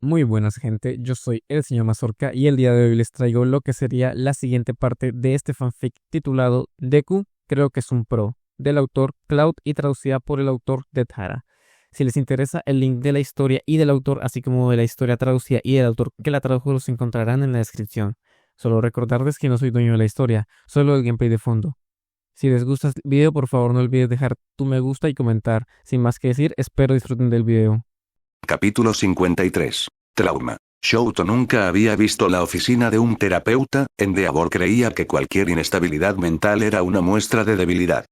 Muy buenas gente, yo soy el señor Mazorca y el día de hoy les traigo lo que sería la siguiente parte de este fanfic titulado Deku, creo que es un pro, del autor Cloud y traducida por el autor de Tara. Si les interesa, el link de la historia y del autor, así como de la historia traducida y del autor que la tradujo, los encontrarán en la descripción. Solo recordarles que no soy dueño de la historia, solo el gameplay de fondo. Si les gusta este video, por favor no olvides dejar tu me gusta y comentar. Sin más que decir, espero disfruten del video. Capítulo 53. Trauma. Shouto nunca había visto la oficina de un terapeuta. Endeavor creía que cualquier inestabilidad mental era una muestra de debilidad.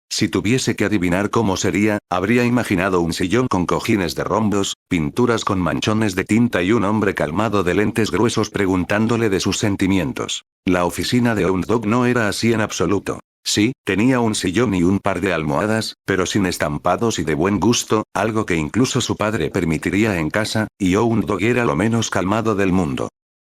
Si tuviese que adivinar cómo sería, habría imaginado un sillón con cojines de rombos, pinturas con manchones de tinta y un hombre calmado de lentes gruesos preguntándole de sus sentimientos. La oficina de Hound no era así en absoluto. Sí, tenía un sillón y un par de almohadas, pero sin estampados y de buen gusto, algo que incluso su padre permitiría en casa, y Hound era lo menos calmado del mundo.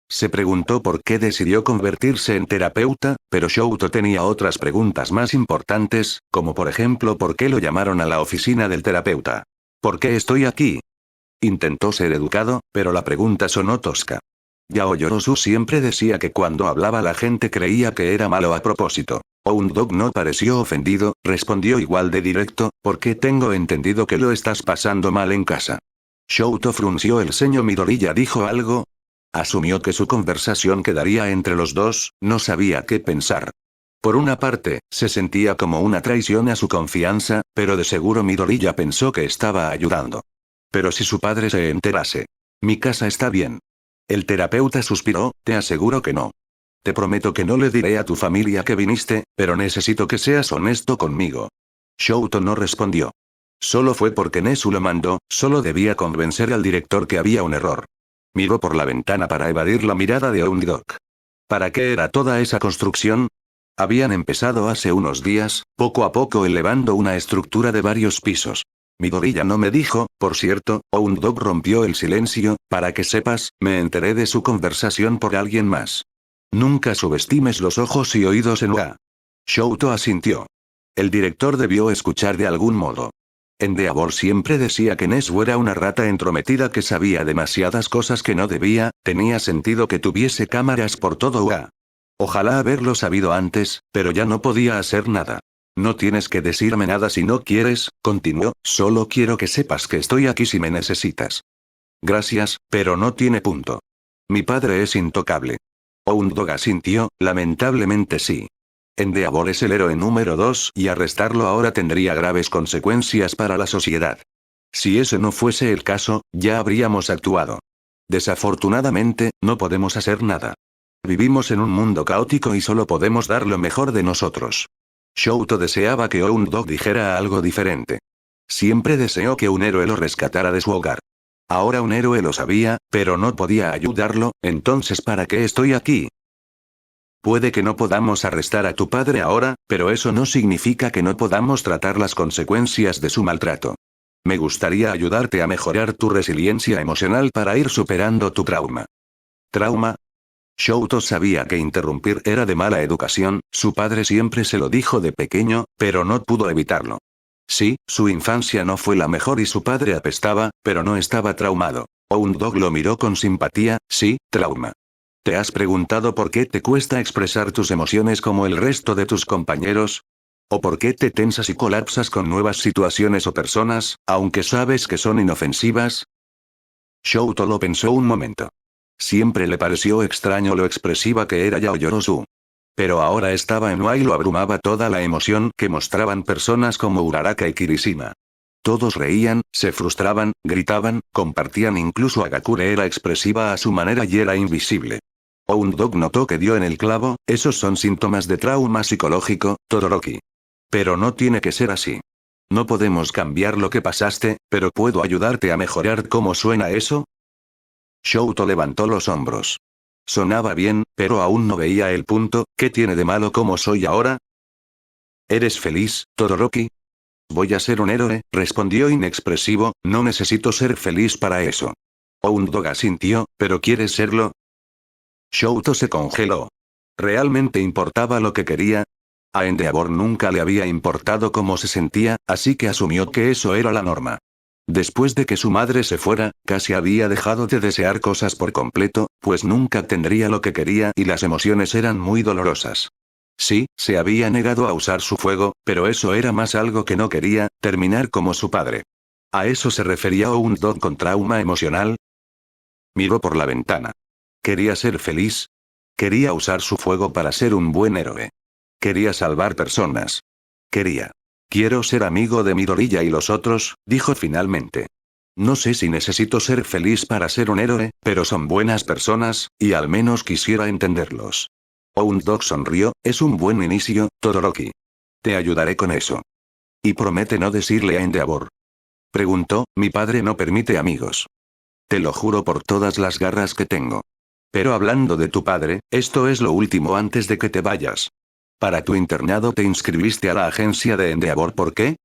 Se preguntó por qué decidió convertirse en terapeuta, pero Shouto tenía otras preguntas más importantes, como por ejemplo por qué lo llamaron a la oficina del terapeuta. ¿Por qué estoy aquí? Intentó ser educado, pero la pregunta sonó tosca. Yao Yorosu siempre decía que cuando hablaba la gente creía que era malo a propósito. Hound no pareció ofendido, respondió igual de directo, porque tengo entendido que lo estás pasando mal en casa. Shouto frunció el ceño. ¿Midoriya dijo algo? Asumió que su conversación quedaría entre los dos, no sabía qué pensar. Por una parte, se sentía como una traición a su confianza, pero de seguro Midoriya pensó que estaba ayudando. Pero si su padre se enterase. Mi casa está bien. El terapeuta suspiró, te aseguro que no. Te prometo que no le diré a tu familia que viniste, pero necesito que seas honesto conmigo. Shouto no respondió. Solo fue porque Nezu lo mandó, solo debía convencer al director que había un error. Miró por la ventana para evadir la mirada de Hound. ¿Para qué era toda esa construcción? Habían empezado hace unos días, poco a poco elevando una estructura de varios pisos. Midoriya no me dijo, por cierto. Hound rompió el silencio, para que sepas, me enteré de su conversación por alguien más. Nunca subestimes los ojos y oídos en UA. Shouto asintió. El director debió escuchar de algún modo. Endeavor siempre decía que Nezu era una rata entrometida que sabía demasiadas cosas que no debía, tenía sentido que tuviese cámaras por todo UA. Ojalá haberlo sabido antes, pero ya no podía hacer nada. No tienes que decirme nada si no quieres, continuó, solo quiero que sepas que estoy aquí si me necesitas. Gracias, pero no tiene punto. Mi padre es intocable. Hound asintió, lamentablemente sí. Endeavor es el héroe número 2 y arrestarlo ahora tendría graves consecuencias para la sociedad. Si ese no fuese el caso, ya habríamos actuado. Desafortunadamente, no podemos hacer nada. Vivimos en un mundo caótico y solo podemos dar lo mejor de nosotros. Shouto deseaba que Hound dijera algo diferente. Siempre deseó que un héroe lo rescatara de su hogar. Ahora un héroe lo sabía, pero no podía ayudarlo, entonces ¿para qué estoy aquí? Puede que no podamos arrestar a tu padre ahora, pero eso no significa que no podamos tratar las consecuencias de su maltrato. Me gustaría ayudarte a mejorar tu resiliencia emocional para ir superando tu trauma. ¿Trauma? Shouto sabía que interrumpir era de mala educación, su padre siempre se lo dijo de pequeño, pero no pudo evitarlo. Sí, su infancia no fue la mejor y su padre apestaba, pero no estaba traumado. Hound lo miró con simpatía, sí, trauma. ¿Te has preguntado por qué te cuesta expresar tus emociones como el resto de tus compañeros? ¿O por qué te tensas y colapsas con nuevas situaciones o personas, aunque sabes que son inofensivas? Shouto lo pensó un momento. Siempre le pareció extraño lo expresiva que era Yao Yorosu. Pero ahora estaba en UA y lo abrumaba toda la emoción que mostraban personas como Uraraka y Kirishima. Todos reían, se frustraban, gritaban, compartían, incluso Agakure era expresiva a su manera y era invisible. Hound notó que dio en el clavo, esos son síntomas de trauma psicológico, Todoroki. Pero no tiene que ser así. No podemos cambiar lo que pasaste, pero ¿puedo ayudarte a mejorar cómo suena eso? Shouto levantó los hombros. Sonaba bien, pero aún no veía el punto. ¿Qué tiene de malo como soy ahora? ¿Eres feliz, Todoroki? Voy a ser un héroe, respondió inexpresivo, no necesito ser feliz para eso. Hound asintió, ¿pero quieres serlo? Shouto se congeló. ¿Realmente importaba lo que quería? A Endeavor nunca le había importado cómo se sentía, así que asumió que eso era la norma. Después de que su madre se fuera, casi había dejado de desear cosas por completo, pues nunca tendría lo que quería y las emociones eran muy dolorosas. Sí, se había negado a usar su fuego, pero eso era más algo que no quería, terminar como su padre. ¿A eso se refería Oundog con trauma emocional? Miró por la ventana. ¿Quería ser feliz? Quería usar su fuego para ser un buen héroe. Quería salvar personas. Quiero ser amigo de Midoriya y los otros, dijo finalmente. No sé si necesito ser feliz para ser un héroe, pero son buenas personas, y al menos quisiera entenderlos. Oundog sonrió, es un buen inicio, Todoroki. Te ayudaré con eso. Y promete no decirle a Endeavor. Preguntó, mi padre no permite amigos. Te lo juro por todas las garras que tengo. Pero hablando de tu padre, esto es lo último antes de que te vayas. Para tu internado te inscribiste a la agencia de Endeavor, ¿por qué?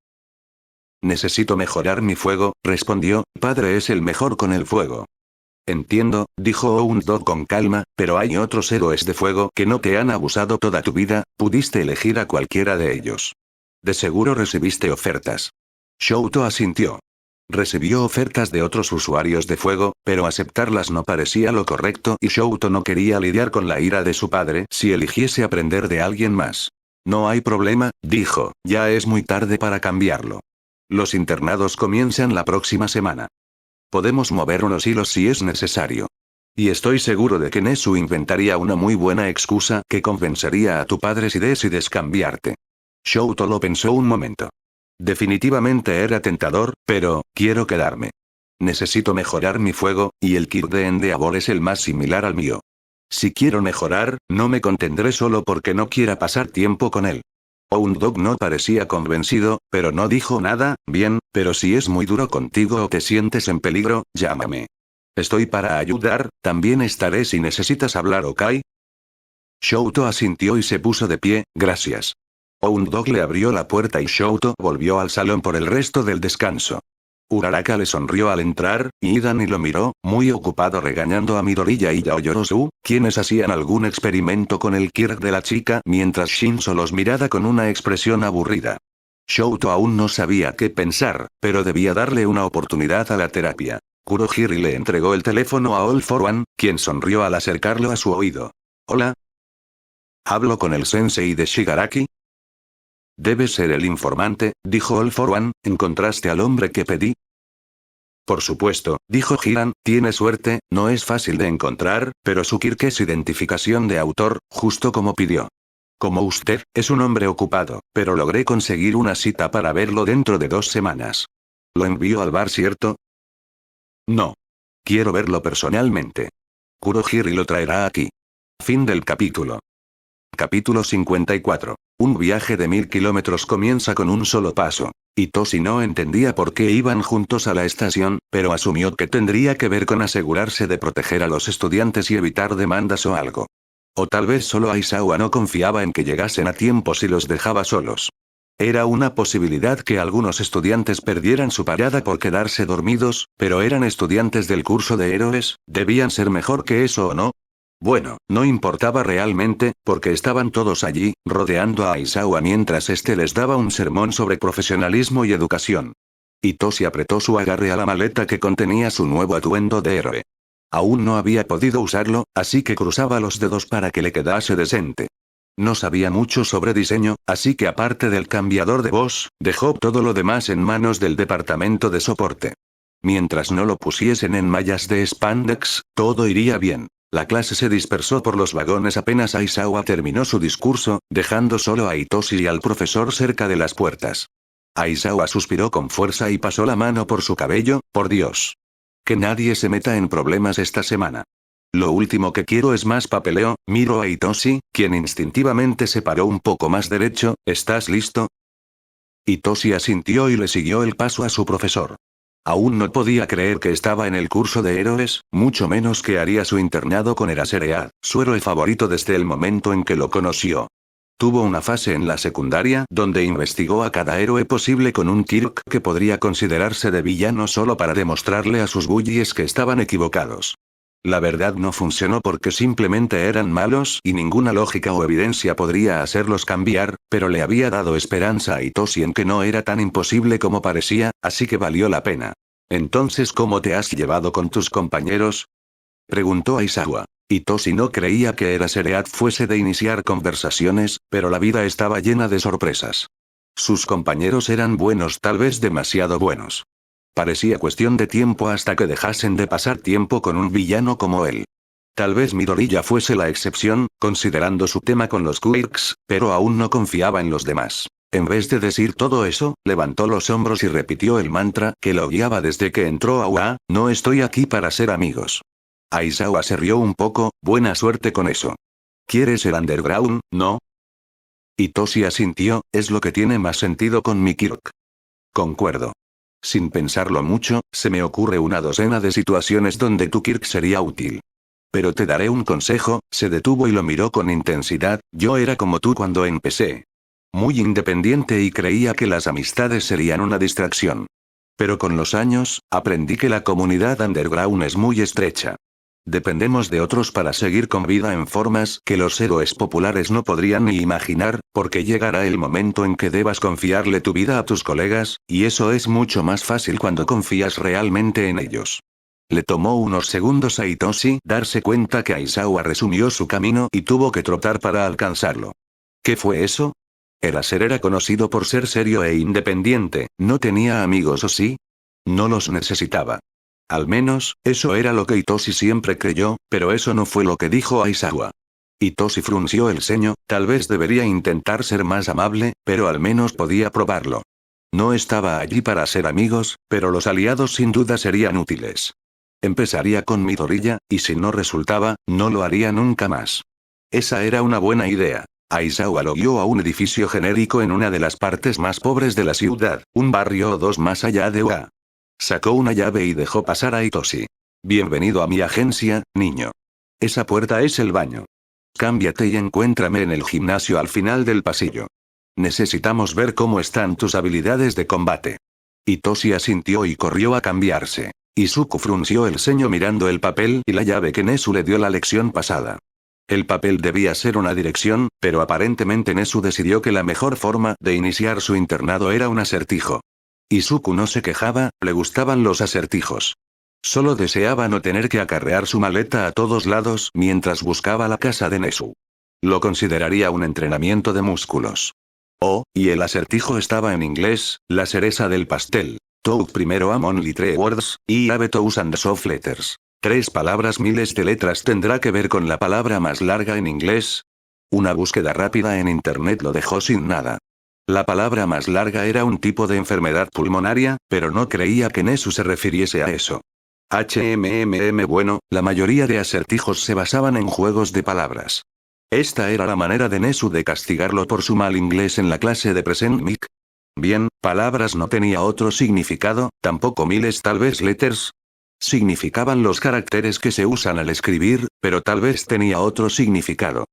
Necesito mejorar mi fuego, respondió, padre es el mejor con el fuego. Entiendo, dijo Oundog con calma, pero hay otros héroes de fuego que no te han abusado toda tu vida, pudiste elegir a cualquiera de ellos. De seguro recibiste ofertas. Shouto asintió. Recibió ofertas de otros usuarios de fuego, pero aceptarlas no parecía lo correcto y Shouto no quería lidiar con la ira de su padre si eligiese aprender de alguien más. No hay problema, dijo, ya es muy tarde para cambiarlo. Los internados comienzan la próxima semana. Podemos mover unos hilos si es necesario. Y estoy seguro de que Nezu inventaría una muy buena excusa que convencería a tu padre si decides cambiarte. Shouto lo pensó un momento. Definitivamente era tentador, pero, quiero quedarme. Necesito mejorar mi fuego, y el kit de Endeavor es el más similar al mío. Si quiero mejorar, no me contendré solo porque no quiera pasar tiempo con él. Oundog no parecía convencido, pero no dijo nada, bien, pero si es muy duro contigo o te sientes en peligro, llámame. Estoy para ayudar, también estaré si necesitas hablar, ¿ok? Shouto asintió y se puso de pie, gracias. Oundog le abrió la puerta y Shouto volvió al salón por el resto del descanso. Uraraka le sonrió al entrar, y Idani lo miró, muy ocupado regañando a Midoriya y Yaoyorozu, quienes hacían algún experimento con el Kirk de la chica mientras Shinzo los miraba con una expresión aburrida. Shouto aún no sabía qué pensar, pero debía darle una oportunidad a la terapia. Kurohiri le entregó el teléfono a All for One, quien sonrió al acercarlo a su oído. Hola. ¿Hablo con el sensei de Shigaraki? Debe ser el informante, dijo All for One, ¿encontraste al hombre que pedí? Por supuesto, dijo Hiran, tiene suerte, no es fácil de encontrar, pero su Kirk es identificación de autor, justo como pidió. Como usted, es un hombre ocupado, pero logré conseguir una cita para verlo dentro de 2 semanas. ¿Lo envío al bar, cierto? No. Quiero verlo personalmente. Kurohiri lo traerá aquí. Fin del capítulo. Capítulo 54. Un viaje de 1000 kilómetros comienza con un solo paso. Itoshi no entendía por qué iban juntos a la estación, pero asumió que tendría que ver con asegurarse de proteger a los estudiantes y evitar demandas o algo. O tal vez solo Aizawa no confiaba en que llegasen a tiempo si los dejaba solos. Era una posibilidad que algunos estudiantes perdieran su parada por quedarse dormidos, pero eran estudiantes del curso de héroes, ¿debían ser mejor que eso o no? Bueno, no importaba realmente, porque estaban todos allí, rodeando a Aizawa mientras este les daba un sermón sobre profesionalismo y educación. Itoshi apretó su agarre a la maleta que contenía su nuevo atuendo de héroe. Aún no había podido usarlo, así que cruzaba los dedos para que le quedase decente. No sabía mucho sobre diseño, así que aparte del cambiador de voz, dejó todo lo demás en manos del departamento de soporte. Mientras no lo pusiesen en mallas de spandex, todo iría bien. La clase se dispersó por los vagones apenas Aizawa terminó su discurso, dejando solo a Itoshi y al profesor cerca de las puertas. Aizawa suspiró con fuerza y pasó la mano por su cabello, por Dios. Que nadie se meta en problemas esta semana. Lo último que quiero es más papeleo, miró a Itoshi, quien instintivamente se paró un poco más derecho, ¿estás listo? Itoshi asintió y le siguió el paso a su profesor. Aún no podía creer que estaba en el curso de héroes, mucho menos que haría su internado con Eraserhead, su héroe favorito desde el momento en que lo conoció. Tuvo una fase en la secundaria donde investigó a cada héroe posible con un Kirk que podría considerarse de villano solo para demostrarle a sus bullies que estaban equivocados. La verdad no funcionó porque simplemente eran malos y ninguna lógica o evidencia podría hacerlos cambiar, pero le había dado esperanza a Itoshi en que no era tan imposible como parecía, así que valió la pena. Entonces, ¿cómo te has llevado con tus compañeros? Preguntó Aizawa. Hitoshi no creía que Eraserhead fuese de iniciar conversaciones, pero la vida estaba llena de sorpresas. Sus compañeros eran buenos, tal vez demasiado buenos. Parecía cuestión de tiempo hasta que dejasen de pasar tiempo con un villano como él. Tal vez Midoriya fuese la excepción, considerando su tema con los quirks, pero aún no confiaba en los demás. En vez de decir todo eso, levantó los hombros y repitió el mantra que lo guiaba desde que entró a UA: no estoy aquí para ser amigos. Aizawa se rió un poco: buena suerte con eso. ¿Quieres ser underground, no? Hitoshi asintió: es lo que tiene más sentido con mi Kirk. Concuerdo. Sin pensarlo mucho, se me ocurre una docena de situaciones donde tu Kirk sería útil. Pero te daré un consejo. Se detuvo y lo miró con intensidad: yo era como tú cuando empecé. Muy independiente y creía que las amistades serían una distracción. Pero con los años, aprendí que la comunidad underground es muy estrecha. Dependemos de otros para seguir con vida en formas que los héroes populares no podrían ni imaginar, porque llegará el momento en que debas confiarle tu vida a tus colegas, y eso es mucho más fácil cuando confías realmente en ellos. Le tomó unos segundos a Hitoshi darse cuenta que Aizawa resumió su camino y tuvo que trotar para alcanzarlo. ¿Qué fue eso? Eraser era conocido por ser serio e independiente. ¿No tenía amigos o sí? No los necesitaba. Al menos, eso era lo que Hitoshi siempre creyó, pero eso no fue lo que dijo Aizawa. Hitoshi frunció el ceño: tal vez debería intentar ser más amable, pero al menos podía probarlo. No estaba allí para ser amigos, pero los aliados sin duda serían útiles. Empezaría con Midoriya, y si no resultaba, no lo haría nunca más. Esa era una buena idea. Aizawa lo guió a un edificio genérico en una de las partes más pobres de la ciudad, un barrio o dos más allá de UA. Sacó una llave y dejó pasar a Hitoshi. Bienvenido a mi agencia, niño. Esa puerta es el baño. Cámbiate y encuéntrame en el gimnasio al final del pasillo. Necesitamos ver cómo están tus habilidades de combate. Hitoshi asintió y corrió a cambiarse. Izuku frunció el ceño mirando el papel y la llave que Nezu le dio la lección pasada. El papel debía ser una dirección, pero aparentemente Nezu decidió que la mejor forma de iniciar su internado era un acertijo. Izuku no se quejaba, le gustaban los acertijos. Solo deseaba no tener que acarrear su maleta a todos lados mientras buscaba la casa de Nezu. Lo consideraría un entrenamiento de músculos. Oh, y el acertijo estaba en inglés: la cereza del pastel. Took primero a only 3 words, y have to use and soft letters. 3 palabras, miles de letras. ¿Tendrá que ver con la palabra más larga en inglés? Una búsqueda rápida en internet lo dejó sin nada. La palabra más larga era un tipo de enfermedad pulmonaria, pero no creía que Nezu se refiriese a eso. Bueno, la mayoría de acertijos se basaban en juegos de palabras. Esta era la manera de Nezu de castigarlo por su mal inglés en la clase de Present Mic. Bien, palabras no tenía otro significado, tampoco miles, tal vez letters. Significaban los caracteres que se usan al escribir, pero tal vez tenía otro significado.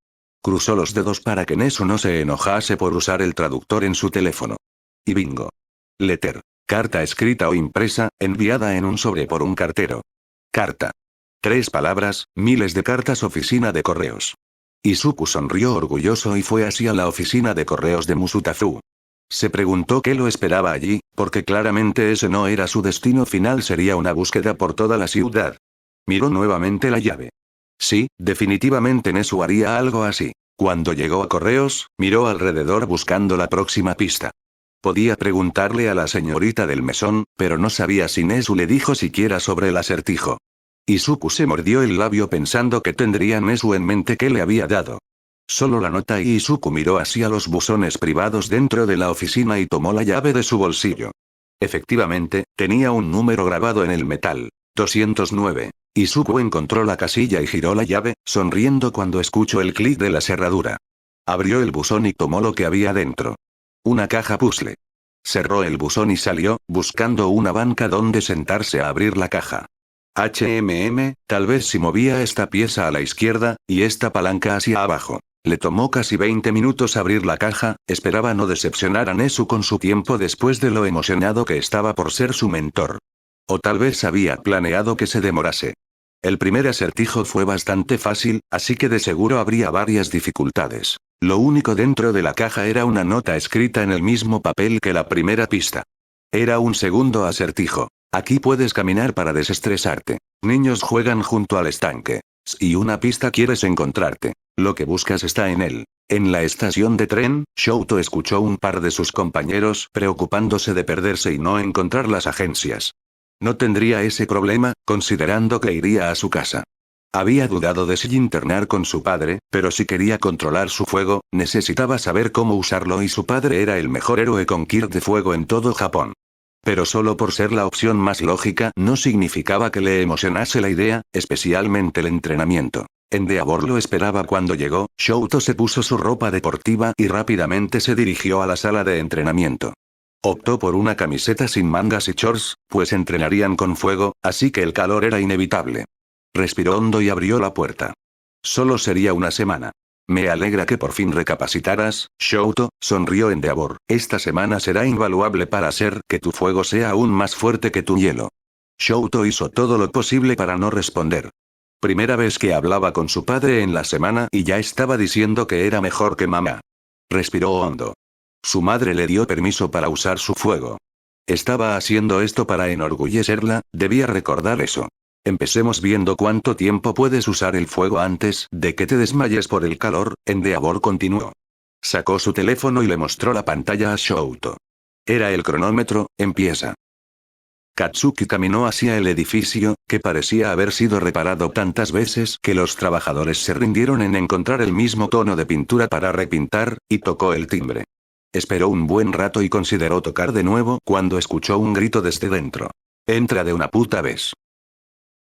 Cruzó los dedos para que Nezu no se enojase por usar el traductor en su teléfono. Y bingo. Letter. Carta escrita o impresa, enviada en un sobre por un cartero. Carta. 3 palabras, miles de cartas. Oficina de correos. Izuku sonrió orgulloso y fue hacia la oficina de correos de Musutazu. Se preguntó qué lo esperaba allí, porque claramente ese no era su destino final, sería una búsqueda por toda la ciudad. Miró nuevamente la llave. Sí, definitivamente Nezu haría algo así. Cuando llegó a correos, miró alrededor buscando la próxima pista. Podía preguntarle a la señorita del mesón, pero no sabía si Nezu le dijo siquiera sobre el acertijo. Izuku se mordió el labio pensando que tendría Nezu en mente que le había dado. Solo la nota, y Izuku miró hacia los buzones privados dentro de la oficina y tomó la llave de su bolsillo. Efectivamente, tenía un número grabado en el metal: 209. Izuku encontró la casilla y giró la llave, sonriendo cuando escuchó el clic de la cerradura. Abrió el buzón y tomó lo que había dentro. Una caja puzzle. Cerró el buzón y salió, buscando una banca donde sentarse a abrir la caja. Tal vez si movía esta pieza a la izquierda, y esta palanca hacia abajo. Le tomó casi 20 minutos abrir la caja. Esperaba no decepcionar a Nezu con su tiempo después de lo emocionado que estaba por ser su mentor. O tal vez había planeado que se demorase. El primer acertijo fue bastante fácil, así que de seguro habría varias dificultades. Lo único dentro de la caja era una nota escrita en el mismo papel que la primera pista. Era un segundo acertijo. Aquí puedes caminar para desestresarte. Niños juegan junto al estanque. Si una pista quieres encontrarte, lo que buscas está en él. En la estación de tren, Shouto escuchó un par de sus compañeros preocupándose de perderse y no encontrar las agencias. No tendría ese problema, considerando que iría a su casa. Había dudado de si internar con su padre, pero si quería controlar su fuego, necesitaba saber cómo usarlo y su padre era el mejor héroe con Kir de fuego en todo Japón. Pero solo por ser la opción más lógica no significaba que le emocionase la idea, especialmente el entrenamiento. Endeavor lo esperaba cuando llegó, Shouto se puso su ropa deportiva y rápidamente se dirigió a la sala de entrenamiento. Optó por una camiseta sin mangas y shorts, pues entrenarían con fuego, así que el calor era inevitable. Respiró hondo y abrió la puerta. Solo sería una semana. Me alegra que por fin recapacitaras, Shouto, sonrió Endeavor. Esta semana será invaluable para hacer que tu fuego sea aún más fuerte que tu hielo. Shouto hizo todo lo posible para no responder. Primera vez que hablaba con su padre en la semana y ya estaba diciendo que era mejor que mamá. Respiró hondo. Su madre le dio permiso para usar su fuego. Estaba haciendo esto para enorgullecerla, debía recordar eso. Empecemos viendo cuánto tiempo puedes usar el fuego antes de que te desmayes por el calor, Endeavor continuó. Sacó su teléfono y le mostró la pantalla a Shouto. Era el cronómetro, empieza. Katsuki caminó hacia el edificio, que parecía haber sido reparado tantas veces que los trabajadores se rindieron en encontrar el mismo tono de pintura para repintar, y tocó el timbre. Esperó un buen rato y consideró tocar de nuevo cuando escuchó un grito desde dentro. Entra de una puta vez.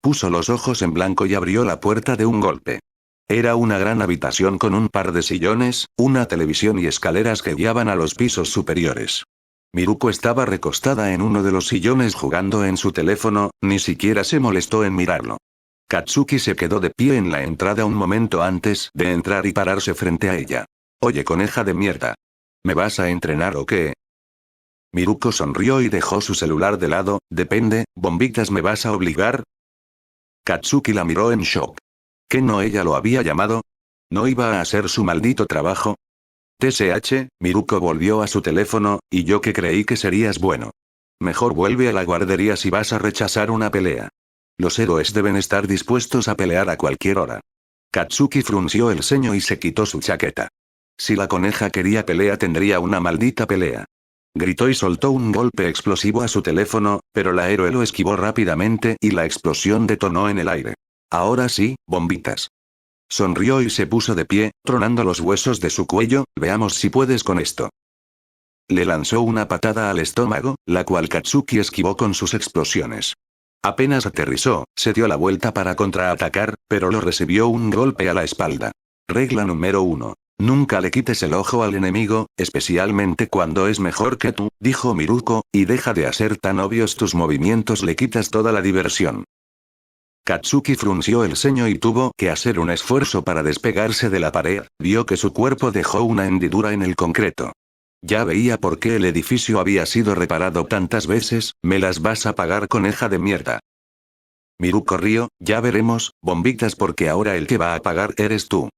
Puso los ojos en blanco y abrió la puerta de un golpe. Era una gran habitación con un par de sillones, una televisión y escaleras que guiaban a los pisos superiores. Miruko estaba recostada en uno de los sillones jugando en su teléfono, ni siquiera se molestó en mirarlo. Katsuki se quedó de pie en la entrada un momento antes de entrar y pararse frente a ella. Oye, coneja de mierda. ¿Me vas a entrenar o qué? Miruko sonrió y dejó su celular de lado. Depende, bombitas, ¿me vas a obligar? Katsuki la miró en shock. ¿Qué no ella lo había llamado? ¿No iba a hacer su maldito trabajo? TSH, Miruko volvió a su teléfono, y yo que creí que serías bueno. Mejor vuelve a la guardería si vas a rechazar una pelea. Los héroes deben estar dispuestos a pelear a cualquier hora. Katsuki frunció el ceño y se quitó su chaqueta. Si la coneja quería pelea tendría una maldita pelea. Gritó y soltó un golpe explosivo a su teléfono, pero la héroe lo esquivó rápidamente y la explosión detonó en el aire. Ahora sí, bombitas. Sonrió y se puso de pie, tronando los huesos de su cuello. Veamos si puedes con esto. Le lanzó una patada al estómago, la cual Katsuki esquivó con sus explosiones. Apenas aterrizó, se dio la vuelta para contraatacar, pero lo recibió un golpe a la espalda. Regla número 1. Nunca le quites el ojo al enemigo, especialmente cuando es mejor que tú, dijo Miruko, y deja de hacer tan obvios tus movimientos, le quitas toda la diversión. Katsuki frunció el ceño y tuvo que hacer un esfuerzo para despegarse de la pared, vio que su cuerpo dejó una hendidura en el concreto. Ya veía por qué el edificio había sido reparado tantas veces. Me las vas a pagar, coneja de mierda. Miruko rió. Ya veremos, bombitas, porque ahora el que va a pagar eres tú.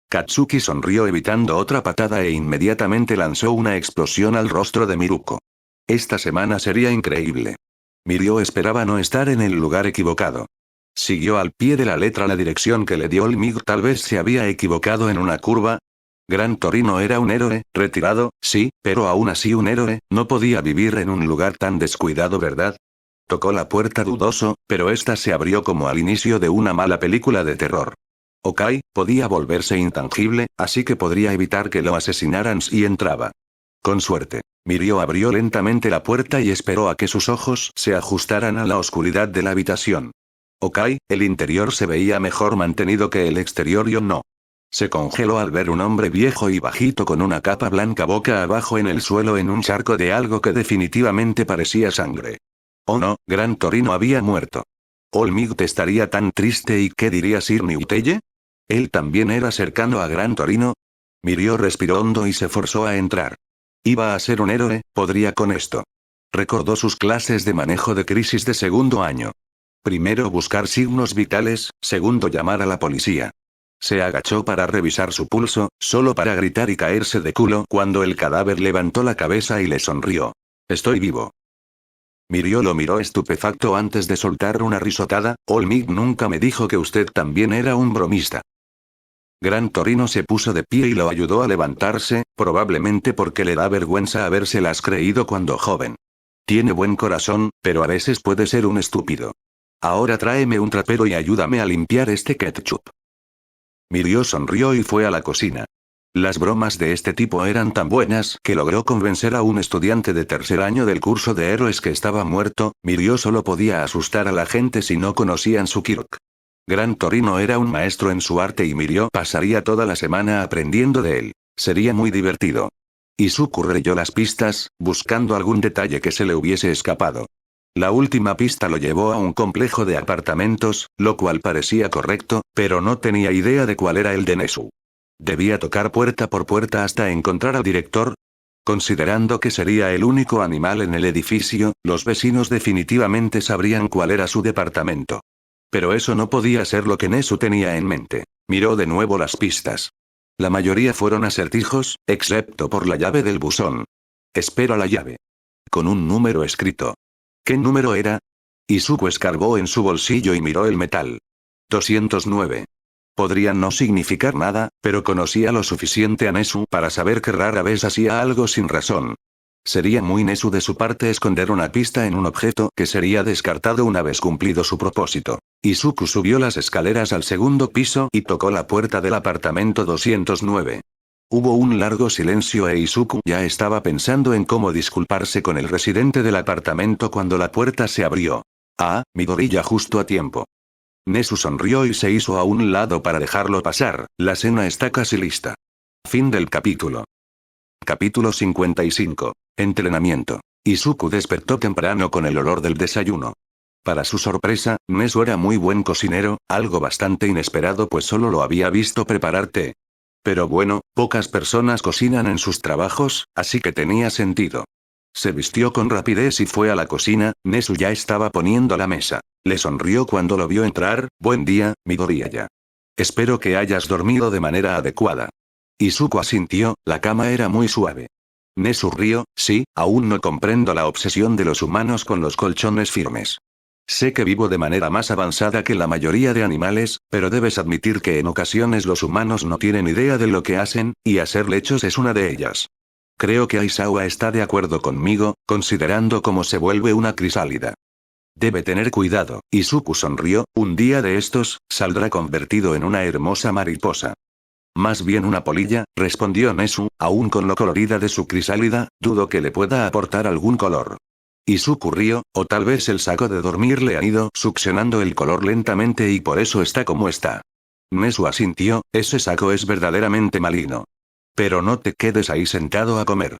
Katsuki sonrió evitando otra patada e inmediatamente lanzó una explosión al rostro de Miruko. Esta semana sería increíble. Mirio esperaba no estar en el lugar equivocado. Siguió al pie de la letra la dirección que le dio el MIG. Tal vez se había equivocado en una curva. Gran Torino era un héroe, retirado, sí, pero aún así un héroe, no podía vivir en un lugar tan descuidado, ¿verdad? Tocó la puerta dudoso, pero esta se abrió como al inicio de una mala película de terror. Okai podía volverse intangible, así que podría evitar que lo asesinaran si entraba. Con suerte. Mirio abrió lentamente la puerta y esperó a que sus ojos se ajustaran a la oscuridad de la habitación. Okai, el interior se veía mejor mantenido que el exterior, yo no. Se congeló al ver un hombre viejo y bajito con una capa blanca boca abajo en el suelo en un charco de algo que definitivamente parecía sangre. Oh no, Gran Torino había muerto. Olmigt estaría tan triste. ¿Y qué diría Sir Newtelle? ¿Él también era cercano a Gran Torino? Mirio respiró hondo y se forzó a entrar. Iba a ser un héroe, podría con esto. Recordó sus clases de manejo de crisis de segundo año. Primero buscar signos vitales, segundo llamar a la policía. Se agachó para revisar su pulso, solo para gritar y caerse de culo cuando el cadáver levantó la cabeza y le sonrió. Estoy vivo. Mirio lo miró estupefacto antes de soltar una risotada. Olmig nunca me dijo que usted también era un bromista. Gran Torino se puso de pie y lo ayudó a levantarse, probablemente porque le da vergüenza habérselas creído cuando joven. Tiene buen corazón, pero a veces puede ser un estúpido. Ahora tráeme un trapero y ayúdame a limpiar este ketchup. Mirio sonrió y fue a la cocina. Las bromas de este tipo eran tan buenas que logró convencer a un estudiante de tercer año del curso de héroes que estaba muerto. Mirio solo podía asustar a la gente si no conocían su Kirk. Gran Torino era un maestro en su arte y Mirio pasaría toda la semana aprendiendo de él. Sería muy divertido. Izuku releyó las pistas, buscando algún detalle que se le hubiese escapado. La última pista lo llevó a un complejo de apartamentos, lo cual parecía correcto, pero no tenía idea de cuál era el de Nezu. ¿Debía tocar puerta por puerta hasta encontrar al director? Considerando que sería el único animal en el edificio, los vecinos definitivamente sabrían cuál era su departamento. Pero eso no podía ser lo que Nezu tenía en mente. Miró de nuevo las pistas. La mayoría fueron acertijos, excepto por la llave del buzón. Espero la llave. Con un número escrito. ¿Qué número era? Izuku escarbó en su bolsillo y miró el metal. 209. Podría no significar nada, pero conocía lo suficiente a Nezu para saber que rara vez hacía algo sin razón. Sería muy Nezu de su parte esconder una pista en un objeto que sería descartado una vez cumplido su propósito. Izuku subió las escaleras al segundo piso y tocó la puerta del apartamento 209. Hubo un largo silencio e Izuku ya estaba pensando en cómo disculparse con el residente del apartamento cuando la puerta se abrió. Ah, Midori ya justo a tiempo. Nezu sonrió y se hizo a un lado para dejarlo pasar. La cena está casi lista. Fin del capítulo. Capítulo 55. Entrenamiento. Izuku despertó temprano con el olor del desayuno. Para su sorpresa, Nezu era muy buen cocinero, algo bastante inesperado pues solo lo había visto preparar té. Pero bueno, pocas personas cocinan en sus trabajos, así que tenía sentido. Se vistió con rapidez y fue a la cocina. Nezu ya estaba poniendo la mesa. Le sonrió cuando lo vio entrar. Buen día, Midoriya. Espero que hayas dormido de manera adecuada. Izuku asintió, la cama era muy suave. Nezu rió, sí, aún no comprendo la obsesión de los humanos con los colchones firmes. Sé que vivo de manera más avanzada que la mayoría de animales, pero debes admitir que en ocasiones los humanos no tienen idea de lo que hacen, y hacer lechos es una de ellas. Creo que Aizawa está de acuerdo conmigo, considerando cómo se vuelve una crisálida. Debe tener cuidado. Izuku sonrió, un día de estos, saldrá convertido en una hermosa mariposa. Más bien una polilla, respondió Nezu, aún con lo colorida de su crisálida, dudo que le pueda aportar algún color. Izuku rió, o tal vez el saco de dormir le ha ido succionando el color lentamente y por eso está como está. Nezu asintió, ese saco es verdaderamente maligno. Pero no te quedes ahí sentado a comer.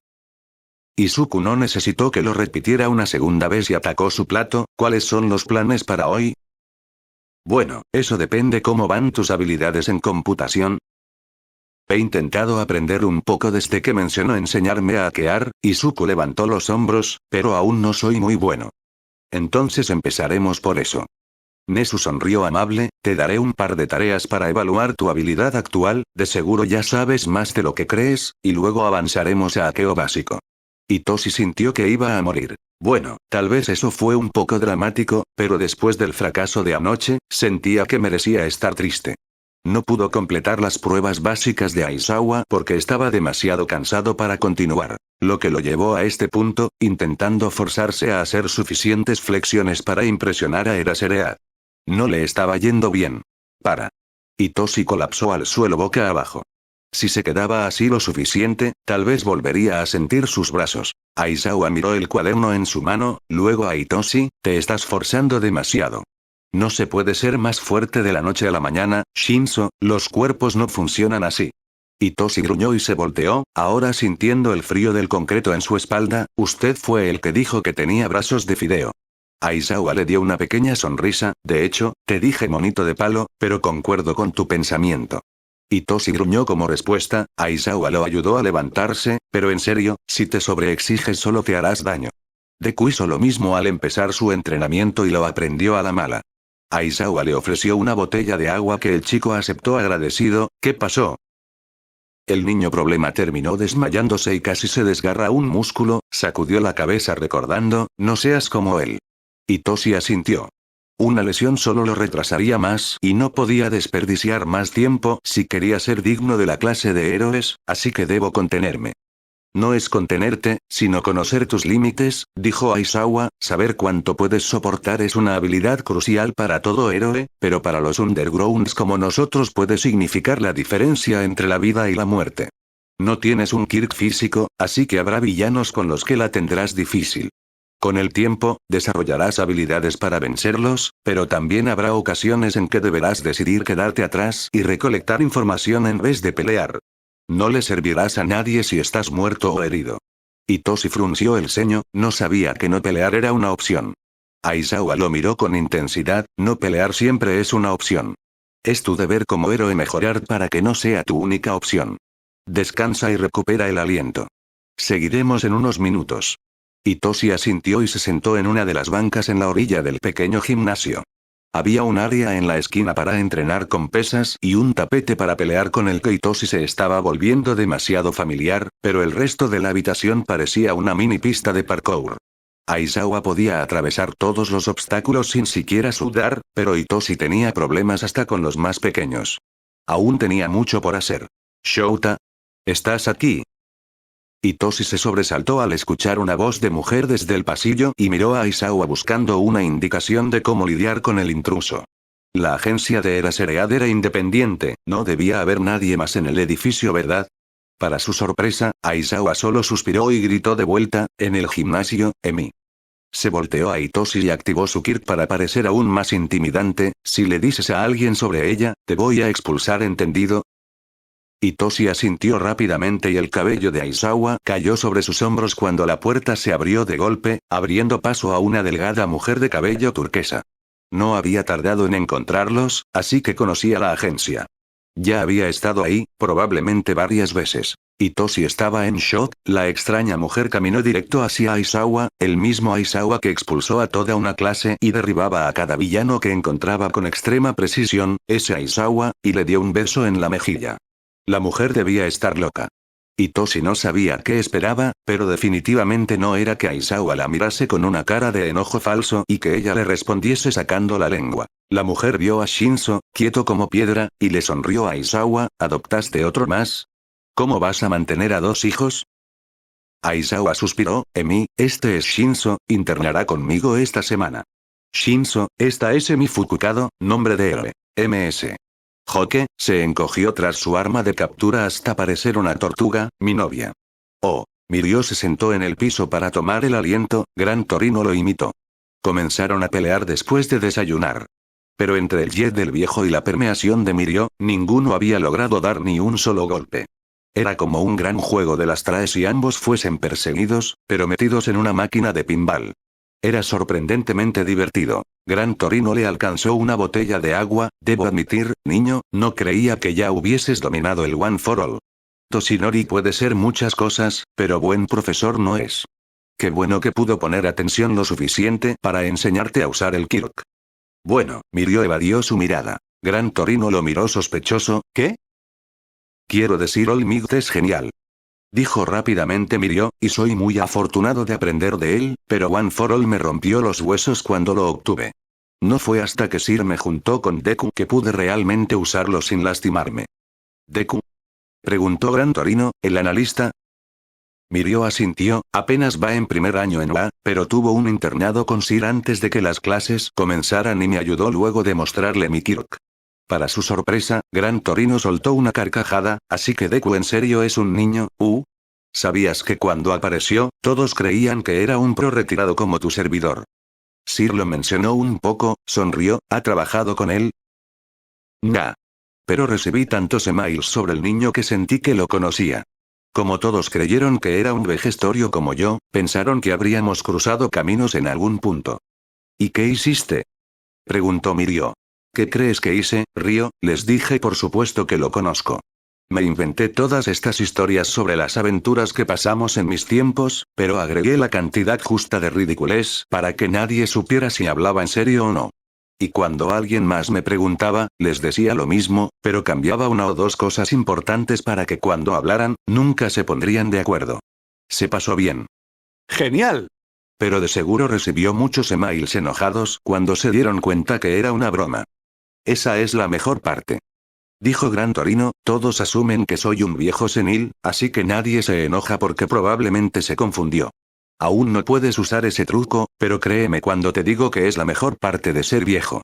Izuku no necesitó que lo repitiera una segunda vez y atacó su plato. ¿Cuáles son los planes para hoy? Bueno, eso depende cómo van tus habilidades en computación. He intentado aprender un poco desde que mencionó enseñarme a hackear. Izuku levantó los hombros, pero aún no soy muy bueno. Entonces empezaremos por eso. Nezu sonrió amable, te daré un par de tareas para evaluar tu habilidad actual, de seguro ya sabes más de lo que crees, y luego avanzaremos a hackeo básico. Hitoshi sintió que iba a morir. Bueno, tal vez eso fue un poco dramático, pero después del fracaso de anoche, sentía que merecía estar triste. No pudo completar las pruebas básicas de Aizawa porque estaba demasiado cansado para continuar, lo que lo llevó a este punto, intentando forzarse a hacer suficientes flexiones para impresionar a Eraserhead. No le estaba yendo bien. Hitoshi colapsó al suelo boca abajo. Si se quedaba así lo suficiente, tal vez volvería a sentir sus brazos. Aizawa miró el cuaderno en su mano, luego a Hitoshi, te estás forzando demasiado. No se puede ser más fuerte de la noche a la mañana, Shinzo, los cuerpos no funcionan así. Hitoshi gruñó y se volteó, ahora sintiendo el frío del concreto en su espalda, usted fue el que dijo que tenía brazos de fideo. Aizawa le dio una pequeña sonrisa, de hecho, te dije monito de palo, pero concuerdo con tu pensamiento. Hitoshi gruñó como respuesta, Aizawa lo ayudó a levantarse, pero en serio, si te sobreexiges solo te harás daño. Deku hizo lo mismo al empezar su entrenamiento y lo aprendió a la mala. Aizawa le ofreció una botella de agua que el chico aceptó agradecido, ¿qué pasó? El niño problema terminó desmayándose y casi se desgarra un músculo, sacudió la cabeza recordando, no seas como él. Hitoshi asintió. Una lesión solo lo retrasaría más y no podía desperdiciar más tiempo si quería ser digno de la clase de héroes, así que debo contenerme. No es contenerte, sino conocer tus límites, dijo Aizawa, saber cuánto puedes soportar es una habilidad crucial para todo héroe, pero para los undergrounds como nosotros puede significar la diferencia entre la vida y la muerte. No tienes un Kirk físico, así que habrá villanos con los que la tendrás difícil. Con el tiempo, desarrollarás habilidades para vencerlos, pero también habrá ocasiones en que deberás decidir quedarte atrás y recolectar información en vez de pelear. No le servirás a nadie si estás muerto o herido. Hitoshi frunció el ceño, no sabía que no pelear era una opción. Aizawa lo miró con intensidad, no pelear siempre es una opción. Es tu deber como héroe mejorar para que no sea tu única opción. Descansa y recupera el aliento. Seguiremos en unos minutos. Hitoshi asintió y se sentó en una de las bancas en la orilla del pequeño gimnasio. Había un área en la esquina para entrenar con pesas y un tapete para pelear con el que Hitoshi se estaba volviendo demasiado familiar, pero el resto de la habitación parecía una mini pista de parkour. Aizawa podía atravesar todos los obstáculos sin siquiera sudar, pero Hitoshi tenía problemas hasta con los más pequeños. Aún tenía mucho por hacer. Shouta. ¿Estás aquí? Hitoshi se sobresaltó al escuchar una voz de mujer desde el pasillo y miró a Aizawa buscando una indicación de cómo lidiar con el intruso. La agencia de Eraserhead era independiente, no debía haber nadie más en el edificio, ¿verdad? Para su sorpresa, Aizawa solo suspiró y gritó de vuelta, en el gimnasio, Emi. Se volteó a Hitoshi y activó su Kirk para parecer aún más intimidante, si le dices a alguien sobre ella, te voy a expulsar, ¿entendido? Hitoshi asintió rápidamente y el cabello de Aizawa cayó sobre sus hombros cuando la puerta se abrió de golpe, abriendo paso a una delgada mujer de cabello turquesa. No había tardado en encontrarlos, así que conocía la agencia. Ya había estado ahí, probablemente varias veces. Hitoshi estaba en shock, la extraña mujer caminó directo hacia Aizawa, el mismo Aizawa que expulsó a toda una clase y derribaba a cada villano que encontraba con extrema precisión, ese Aizawa, y le dio un beso en la mejilla. La mujer debía estar loca. Hitoshi no sabía qué esperaba, pero definitivamente no era que Aizawa la mirase con una cara de enojo falso y que ella le respondiese sacando la lengua. La mujer vio a Shinzo, quieto como piedra, y le sonrió a Aizawa, ¿adoptaste otro más? ¿Cómo vas a mantener a 2 hijos? Aizawa suspiró, Emi, este es Shinzo, internará conmigo esta semana. Shinzo, esta es Emi Fukukado, nombre de héroe. MS. Hoke, se encogió tras su arma de captura hasta parecer una tortuga, mi novia. Oh, Mirio se sentó en el piso para tomar el aliento, Gran Torino lo imitó. Comenzaron a pelear después de desayunar. Pero entre el jet del viejo y la permeación de Mirio, ninguno había logrado dar ni un solo golpe. Era como un gran juego de las traes si ambos fuesen perseguidos, pero metidos en una máquina de pinball. Era sorprendentemente divertido. Gran Torino le alcanzó una botella de agua, debo admitir, niño, no creía que ya hubieses dominado el One for All. Toshinori puede ser muchas cosas, pero buen profesor no es. Qué bueno que pudo poner atención lo suficiente para enseñarte a usar el Kirk. Bueno, Mirio evadió su mirada. Gran Torino lo miró sospechoso, ¿qué? Quiero decir All Might es genial. Dijo rápidamente Mirio, y soy muy afortunado de aprender de él, pero One for All me rompió los huesos cuando lo obtuve. No fue hasta que Sir me juntó con Deku que pude realmente usarlo sin lastimarme. ¿Deku? Preguntó Gran Torino, el analista. Mirio asintió, apenas va en primer año en la, pero tuvo un internado con Sir antes de que las clases comenzaran y me ayudó luego de mostrarle mi Kirk. Para su sorpresa, Gran Torino soltó una carcajada, así que Deku en serio es un niño, ¿Sabías que cuando apareció, todos creían que era un pro retirado como tu servidor? Sir lo mencionó un poco, sonrió, ¿ha trabajado con él? Nah. Pero recibí tantos emails sobre el niño que sentí que lo conocía. Como todos creyeron que era un vejestorio como yo, pensaron que habríamos cruzado caminos en algún punto. ¿Y qué hiciste? Preguntó Mirio. ¿Qué crees que hice, Ryo? Les dije por supuesto que lo conozco. Me inventé todas estas historias sobre las aventuras que pasamos en mis tiempos, pero agregué la cantidad justa de ridiculez para que nadie supiera si hablaba en serio o no. Y cuando alguien más me preguntaba, les decía lo mismo, pero cambiaba una o dos cosas importantes para que cuando hablaran, nunca se pondrían de acuerdo. Se pasó bien. ¡Genial! Pero de seguro recibió muchos emails enojados cuando se dieron cuenta que era una broma. Esa es la mejor parte. Dijo Gran Torino, todos asumen que soy un viejo senil, así que nadie se enoja porque probablemente se confundió. Aún no puedes usar ese truco, pero créeme cuando te digo que es la mejor parte de ser viejo.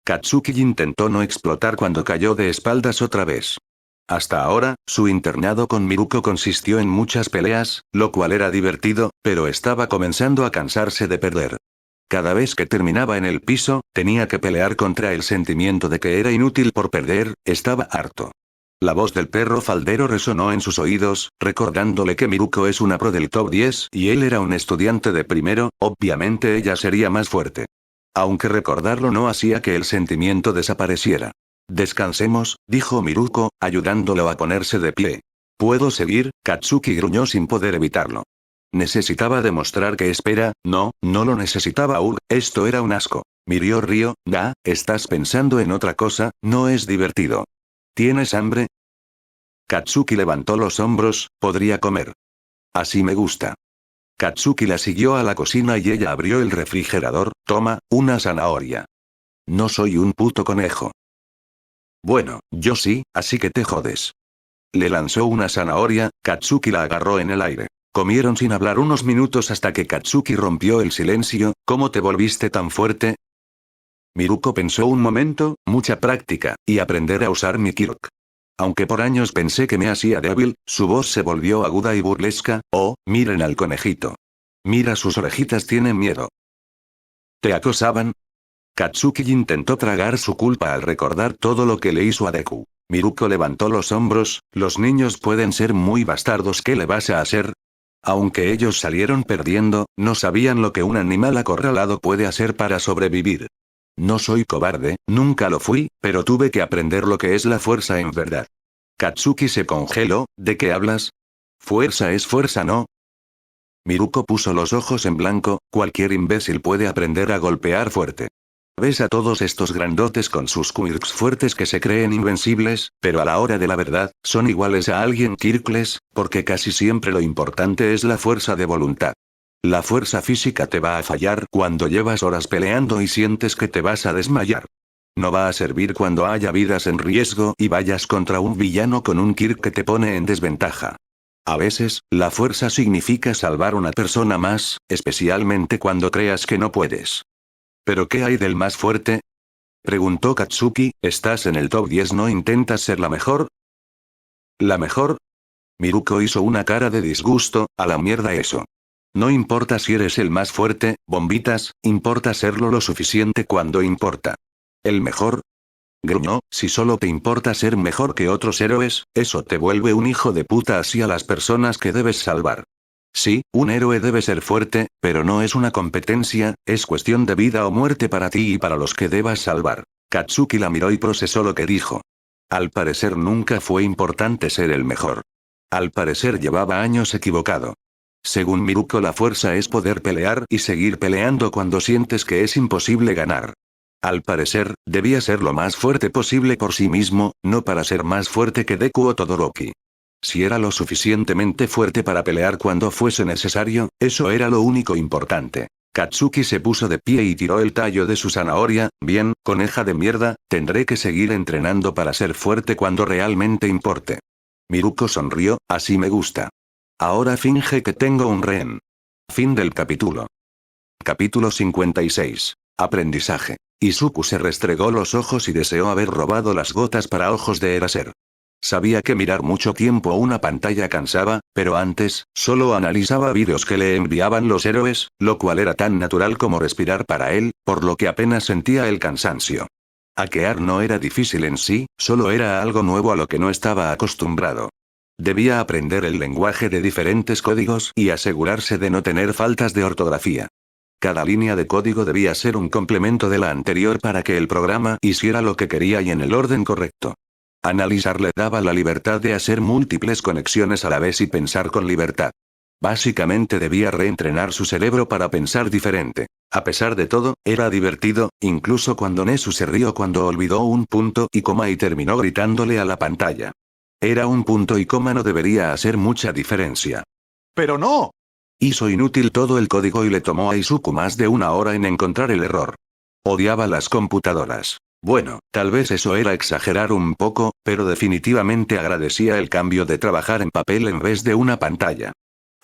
Katsuki intentó no explotar cuando cayó de espaldas otra vez. Hasta ahora, su internado con Miruko consistió en muchas peleas, lo cual era divertido, pero estaba comenzando a cansarse de perder. Cada vez que terminaba en el piso, tenía que pelear contra el sentimiento de que era inútil por perder, estaba harto. La voz del perro faldero resonó en sus oídos, recordándole que Miruko es una pro del top 10 y él era un estudiante de primero, obviamente ella sería más fuerte. Aunque recordarlo no hacía que el sentimiento desapareciera. Descansemos, dijo Miruko, ayudándolo a ponerse de pie. ¿Puedo seguir? Katsuki gruñó sin poder evitarlo. Necesitaba demostrar que espera, no lo necesitaba esto era un asco. Miró Ryo, estás pensando en otra cosa, no es divertido. ¿Tienes hambre? Katsuki levantó los hombros, podría comer. Así me gusta. Katsuki la siguió a la cocina y ella abrió el refrigerador, toma, una zanahoria. No soy un puto conejo. Bueno, yo sí, así que te jodes. Le lanzó una zanahoria, Katsuki la agarró en el aire. Comieron sin hablar unos minutos hasta que Katsuki rompió el silencio, ¿cómo te volviste tan fuerte? Miruko pensó un momento, mucha práctica, y aprender a usar mi Kirk. Aunque por años pensé que me hacía débil, su voz se volvió aguda y burlesca, miren al conejito. Mira sus orejitas tienen miedo. ¿Te acosaban? Katsuki intentó tragar su culpa al recordar todo lo que le hizo a Deku. Miruko levantó los hombros, los niños pueden ser muy bastardos, ¿qué le vas a hacer? Aunque ellos salieron perdiendo, no sabían lo que un animal acorralado puede hacer para sobrevivir. No soy cobarde, nunca lo fui, pero tuve que aprender lo que es la fuerza en verdad. Katsuki se congeló, ¿de qué hablas? Fuerza es fuerza, ¿no? Miruko puso los ojos en blanco, cualquier imbécil puede aprender a golpear fuerte. Ves a todos estos grandotes con sus quirks fuertes que se creen invencibles, pero a la hora de la verdad, son iguales a alguien quirkless, porque casi siempre lo importante es la fuerza de voluntad. La fuerza física te va a fallar cuando llevas horas peleando y sientes que te vas a desmayar. No va a servir cuando haya vidas en riesgo y vayas contra un villano con un Kirk que te pone en desventaja. A veces, la fuerza significa salvar una persona más, especialmente cuando creas que no puedes. ¿Pero qué hay del más fuerte? Preguntó Katsuki, ¿estás en el top 10? ¿No intentas ser la mejor? ¿La mejor? Miruko hizo una cara de disgusto, a la mierda eso. No importa si eres el más fuerte, bombitas, importa serlo lo suficiente cuando importa. ¿El mejor? Gruñó, si solo te importa ser mejor que otros héroes, eso te vuelve un hijo de puta hacia las personas que debes salvar. Sí, un héroe debe ser fuerte, pero no es una competencia, es cuestión de vida o muerte para ti y para los que debas salvar. Katsuki la miró y procesó lo que dijo. Al parecer nunca fue importante ser el mejor. Al parecer llevaba años equivocado. Según Miruko, la fuerza es poder pelear y seguir peleando cuando sientes que es imposible ganar. Al parecer, debía ser lo más fuerte posible por sí mismo, no para ser más fuerte que Deku o Todoroki. Si era lo suficientemente fuerte para pelear cuando fuese necesario, eso era lo único importante. Katsuki se puso de pie y tiró el tallo de su zanahoria, bien, coneja de mierda, tendré que seguir entrenando para ser fuerte cuando realmente importe. Miruko sonrió, así me gusta. Ahora finge que tengo un rehén. Fin del capítulo. Capítulo 56. Aprendizaje. Izuku se restregó los ojos y deseó haber robado las gotas para ojos de Eraser. Sabía que mirar mucho tiempo una pantalla cansaba, pero antes, solo analizaba vídeos que le enviaban los héroes, lo cual era tan natural como respirar para él, por lo que apenas sentía el cansancio. Hackear no era difícil en sí, solo era algo nuevo a lo que no estaba acostumbrado. Debía aprender el lenguaje de diferentes códigos y asegurarse de no tener faltas de ortografía. Cada línea de código debía ser un complemento de la anterior para que el programa hiciera lo que quería y en el orden correcto. Analizar le daba la libertad de hacer múltiples conexiones a la vez y pensar con libertad. Básicamente debía reentrenar su cerebro para pensar diferente. A pesar de todo, era divertido, incluso cuando Nezu se rió cuando olvidó un punto y coma y terminó gritándole a la pantalla. Era un punto y coma, no debería hacer mucha diferencia. ¡Pero no! Hizo inútil todo el código y le tomó a Izuku más de una hora en encontrar el error. Odiaba las computadoras. Bueno, tal vez eso era exagerar un poco, pero definitivamente agradecía el cambio de trabajar en papel en vez de una pantalla.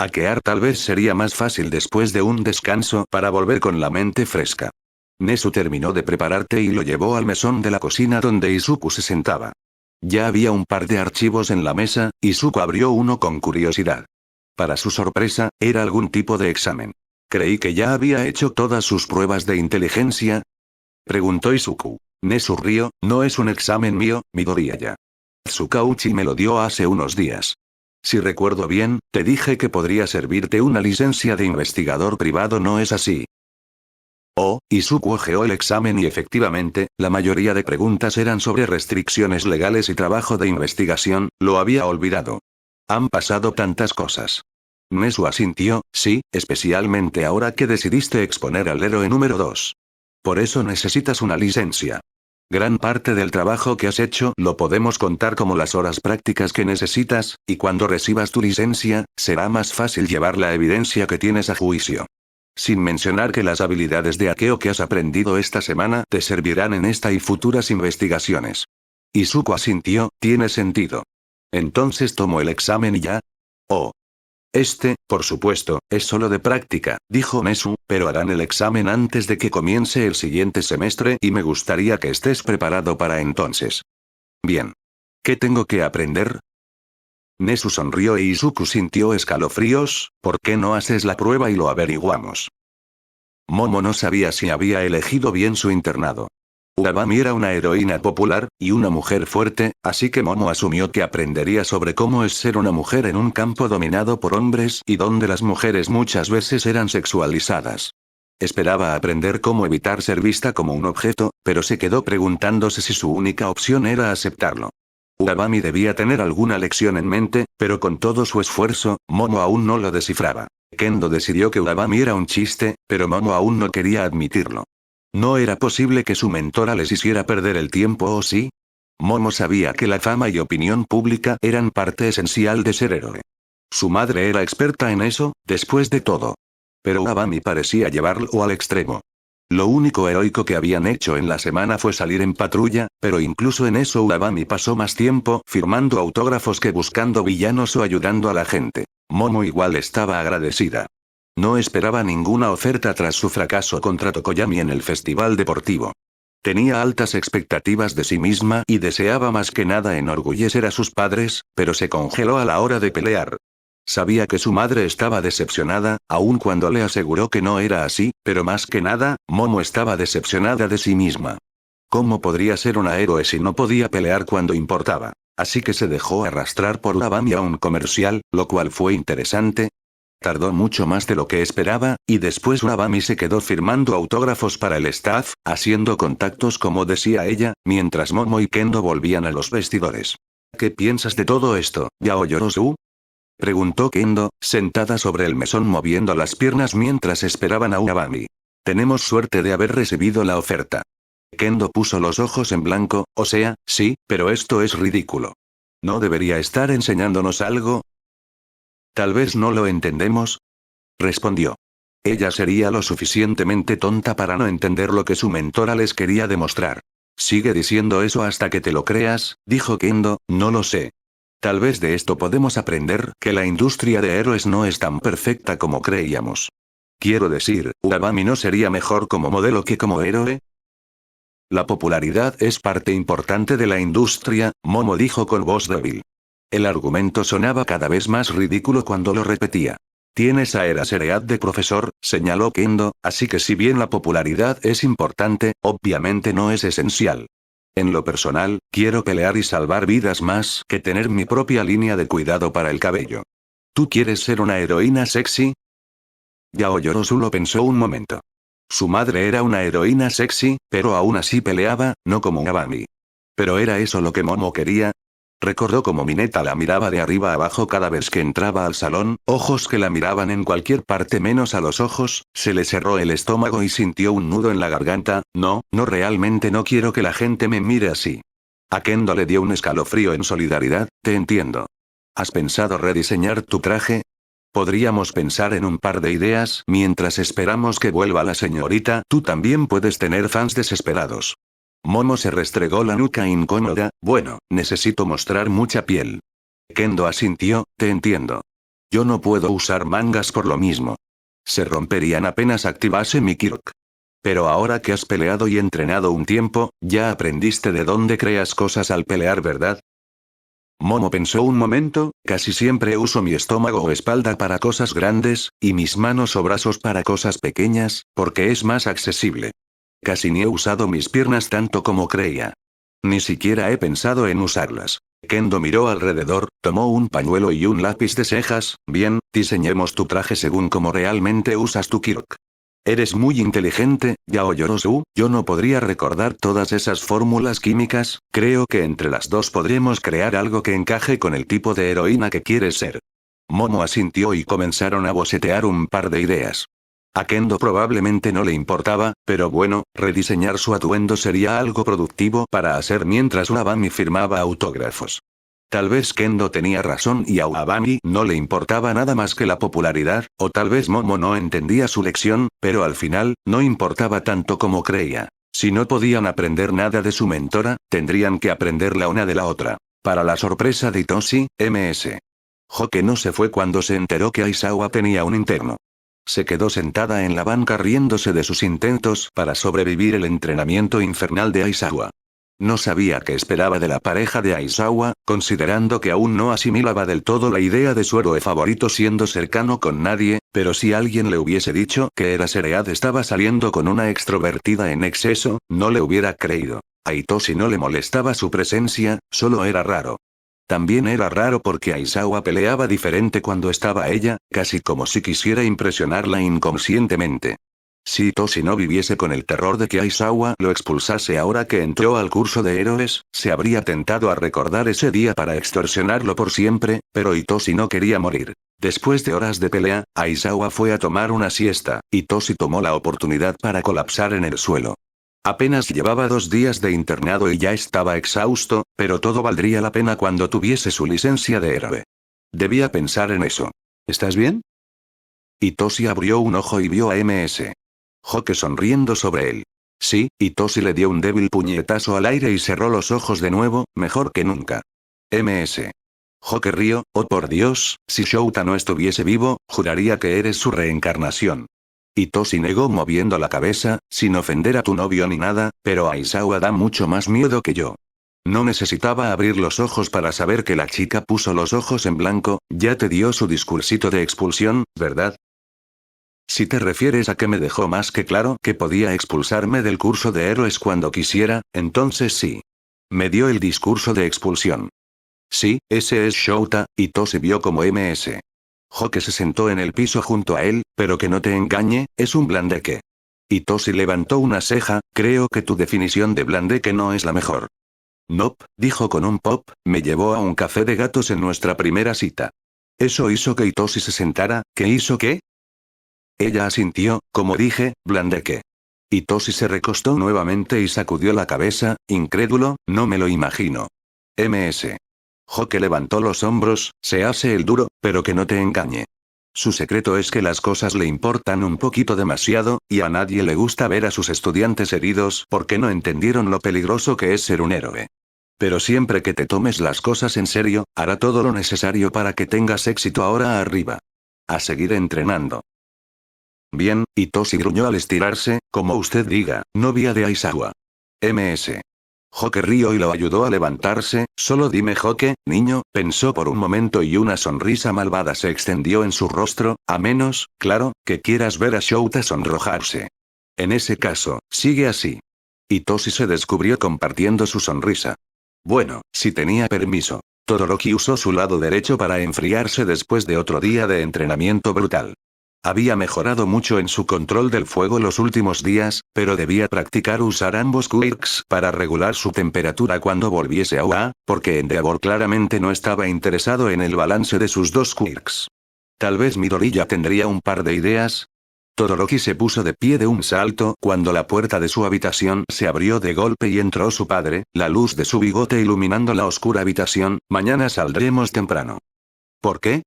Hackear tal vez sería más fácil después de un descanso para volver con la mente fresca. Nezu terminó de preparar té y lo llevó al mesón de la cocina donde Izuku se sentaba. Ya había un par de archivos en la mesa, Izuku abrió uno con curiosidad. Para su sorpresa, era algún tipo de examen. Creí que ya había hecho todas sus pruebas de inteligencia, preguntó Izuku. Nezu rió, no es un examen mío, Midoriya. Tsukauchi me lo dio hace unos días. Si recuerdo bien, te dije que podría servirte una licencia de investigador privado, ¿no es así? Oh, Izuku hojeó el examen y efectivamente, la mayoría de preguntas eran sobre restricciones legales y trabajo de investigación, lo había olvidado. Han pasado tantas cosas. Nezu asintió, sí, especialmente ahora que decidiste exponer al héroe número 2. Por eso necesitas una licencia. Gran parte del trabajo que has hecho lo podemos contar como las horas prácticas que necesitas, y cuando recibas tu licencia, será más fácil llevar la evidencia que tienes a juicio. Sin mencionar que las habilidades de hackeo que has aprendido esta semana te servirán en esta y futuras investigaciones. Izuku asintió, tiene sentido. Entonces tomo el examen y ya. Oh. Por supuesto, es solo de práctica, dijo Nezu, pero harán el examen antes de que comience el siguiente semestre y me gustaría que estés preparado para entonces. Bien. ¿Qué tengo que aprender? Nezu sonrió e Izuku sintió escalofríos. ¿Por qué no haces la prueba y lo averiguamos? Momo no sabía si había elegido bien su internado. Uabami era una heroína popular, y una mujer fuerte, así que Momo asumió que aprendería sobre cómo es ser una mujer en un campo dominado por hombres y donde las mujeres muchas veces eran sexualizadas. Esperaba aprender cómo evitar ser vista como un objeto, pero se quedó preguntándose si su única opción era aceptarlo. Uabami debía tener alguna lección en mente, pero con todo su esfuerzo, Momo aún no lo descifraba. Kendo decidió que Uabami era un chiste, pero Momo aún no quería admitirlo. No era posible que su mentora les hiciera perder el tiempo, ¿o sí? Momo sabía que la fama y opinión pública eran parte esencial de ser héroe. Su madre era experta en eso, después de todo. Pero Uabami parecía llevarlo al extremo. Lo único heroico que habían hecho en la semana fue salir en patrulla, pero incluso en eso Uabami pasó más tiempo firmando autógrafos que buscando villanos o ayudando a la gente. Momo igual estaba agradecida. No esperaba ninguna oferta tras su fracaso contra Tokoyami en el festival deportivo. Tenía altas expectativas de sí misma y deseaba más que nada enorgullecer a sus padres, pero se congeló a la hora de pelear. Sabía que su madre estaba decepcionada, aun cuando le aseguró que no era así, pero más que nada, Momo estaba decepcionada de sí misma. ¿Cómo podría ser una héroe si no podía pelear cuando importaba? Así que se dejó arrastrar por Uabami a un comercial, lo cual fue interesante. Tardó mucho más de lo que esperaba, y después Uabami se quedó firmando autógrafos para el staff, haciendo contactos como decía ella, mientras Momo y Kendo volvían a los vestidores. ¿Qué piensas de todo esto, Yaoyorozu? Preguntó Kendo, sentada sobre el mesón moviendo las piernas mientras esperaban a Uabami. Tenemos suerte de haber recibido la oferta. Kendo puso los ojos en blanco, o sea, sí, pero esto es ridículo. ¿No debería estar enseñándonos algo? Tal vez no lo entendemos, respondió. Ella sería lo suficientemente tonta para no entender lo que su mentora les quería demostrar. Sigue diciendo eso hasta que te lo creas, dijo Kendo, no lo sé. Tal vez de esto podemos aprender que la industria de héroes no es tan perfecta como creíamos. Quiero decir, ¿Uabami no sería mejor como modelo que como héroe? La popularidad es parte importante de la industria, Momo dijo con voz débil. El argumento sonaba cada vez más ridículo cuando lo repetía. Tienes a Eraserhead de profesor, señaló Kendo, así que si bien la popularidad es importante, obviamente no es esencial. En lo personal, quiero pelear y salvar vidas más que tener mi propia línea de cuidado para el cabello. ¿Tú quieres ser una heroína sexy? Yaoyorozu lo pensó un momento. Su madre era una heroína sexy, pero aún así peleaba, no como Uabami. ¿Pero era eso lo que Momo quería? Recordó cómo Mineta la miraba de arriba a abajo cada vez que entraba al salón, ojos que la miraban en cualquier parte menos a los ojos, se le cerró el estómago y sintió un nudo en la garganta. No, realmente no quiero que la gente me mire así. A Kendo le dio un escalofrío en solidaridad. Te entiendo. ¿Has pensado rediseñar tu traje? Podríamos pensar en un par de ideas mientras esperamos que vuelva la señorita. Tú también puedes tener fans desesperados. Momo se restregó la nuca incómoda. Bueno, necesito mostrar mucha piel. Kendo asintió. Te entiendo. Yo no puedo usar mangas por lo mismo. Se romperían apenas activase mi Kirk. Pero ahora que has peleado y entrenado un tiempo, ya aprendiste de dónde creas cosas al pelear, ¿verdad? Momo pensó un momento. Casi siempre uso mi estómago o espalda para cosas grandes, y mis manos o brazos para cosas pequeñas, porque es más accesible. Casi ni he usado mis piernas tanto como creía. Ni siquiera he pensado en usarlas. Kendo miró alrededor, tomó un pañuelo y un lápiz de cejas. Bien, diseñemos tu traje según cómo realmente usas tu Kirk. Eres muy inteligente, Yao Yorosu. Yo no podría recordar todas esas fórmulas químicas. Creo que entre las dos podremos crear algo que encaje con el tipo de heroína que quieres ser. Momo asintió y comenzaron a bocetear un par de ideas. A Kendo probablemente no le importaba, pero bueno, rediseñar su atuendo sería algo productivo para hacer mientras Uabami firmaba autógrafos. Tal vez Kendo tenía razón y a Uabami no le importaba nada más que la popularidad, o tal vez Momo no entendía su lección, pero al final, no importaba tanto como creía. Si no podían aprender nada de su mentora, tendrían que aprender la una de la otra. Para la sorpresa de Itoshi, Ms. Hoke no se fue cuando se enteró que Aizawa tenía un interno. Se quedó sentada en la banca riéndose de sus intentos para sobrevivir el entrenamiento infernal de Aizawa. No sabía qué esperaba de la pareja de Aizawa, considerando que aún no asimilaba del todo la idea de su héroe favorito siendo cercano con nadie, pero si alguien le hubiese dicho que Eraserhead estaba saliendo con una extrovertida en exceso, no le hubiera creído. A Itoshi no le molestaba su presencia, solo era raro. También era raro porque Aizawa peleaba diferente cuando estaba ella, casi como si quisiera impresionarla inconscientemente. Si Itoshi no viviese con el terror de que Aizawa lo expulsase ahora que entró al curso de héroes, se habría tentado a recordar ese día para extorsionarlo por siempre, pero Itoshi no quería morir. Después de horas de pelea, Aizawa fue a tomar una siesta, Itoshi tomó la oportunidad para colapsar en el suelo. Apenas llevaba 2 días de internado y ya estaba exhausto, pero todo valdría la pena cuando tuviese su licencia de héroe. Debía pensar en eso. ¿Estás bien? Itoshi abrió un ojo y vio a Ms. Hoke sonriendo sobre él. Sí, Itoshi le dio un débil puñetazo al aire y cerró los ojos de nuevo, mejor que nunca. Ms. Hoke rió. Oh por Dios, si Shouta no estuviese vivo, juraría que eres su reencarnación. Itoshi negó moviendo la cabeza, sin ofender a tu novio ni nada, pero Aizawa da mucho más miedo que yo. No necesitaba abrir los ojos para saber que la chica puso los ojos en blanco. Ya te dio su discursito de expulsión, ¿verdad? Si te refieres a que me dejó más que claro que podía expulsarme del curso de héroes cuando quisiera, entonces sí. Me dio el discurso de expulsión. Sí, ese es Shouta. Itoshi vio como Ms. Hoke se sentó en el piso junto a él, pero que no te engañe, es un blandeque. Itoshi levantó una ceja. Creo que tu definición de blandeque no es la mejor. Nope, dijo con un pop, me llevó a un café de gatos en nuestra primera cita. Eso hizo que Itoshi se sentara. ¿Qué hizo qué? Ella asintió. Como dije, blandeque. Itoshi se recostó nuevamente y sacudió la cabeza, incrédulo. No me lo imagino. Ms. Hoke levantó los hombros. Se hace el duro, pero que no te engañe. Su secreto es que las cosas le importan un poquito demasiado, y a nadie le gusta ver a sus estudiantes heridos porque no entendieron lo peligroso que es ser un héroe. Pero siempre que te tomes las cosas en serio, hará todo lo necesario para que tengas éxito ahora arriba. A seguir entrenando. Bien, Itoshi gruñó al estirarse. Como usted diga, novia de Aizawa. Ms. Hoke rió y lo ayudó a levantarse. Solo dime Hoke, niño, pensó por un momento y una sonrisa malvada se extendió en su rostro, a menos, claro, que quieras ver a Shouta sonrojarse. En ese caso, sigue así. Itoshi se descubrió compartiendo su sonrisa. Bueno, si tenía permiso. Todoroki usó su lado derecho para enfriarse después de otro día de entrenamiento brutal. Había mejorado mucho en su control del fuego los últimos días, pero debía practicar usar ambos quirks para regular su temperatura cuando volviese a UA, porque Endeavor claramente no estaba interesado en el balance de sus dos quirks. Tal vez Midoriya tendría un par de ideas. Todoroki se puso de pie de un salto cuando la puerta de su habitación se abrió de golpe y entró su padre, la luz de su bigote iluminando la oscura habitación. Mañana saldremos temprano. ¿Por qué?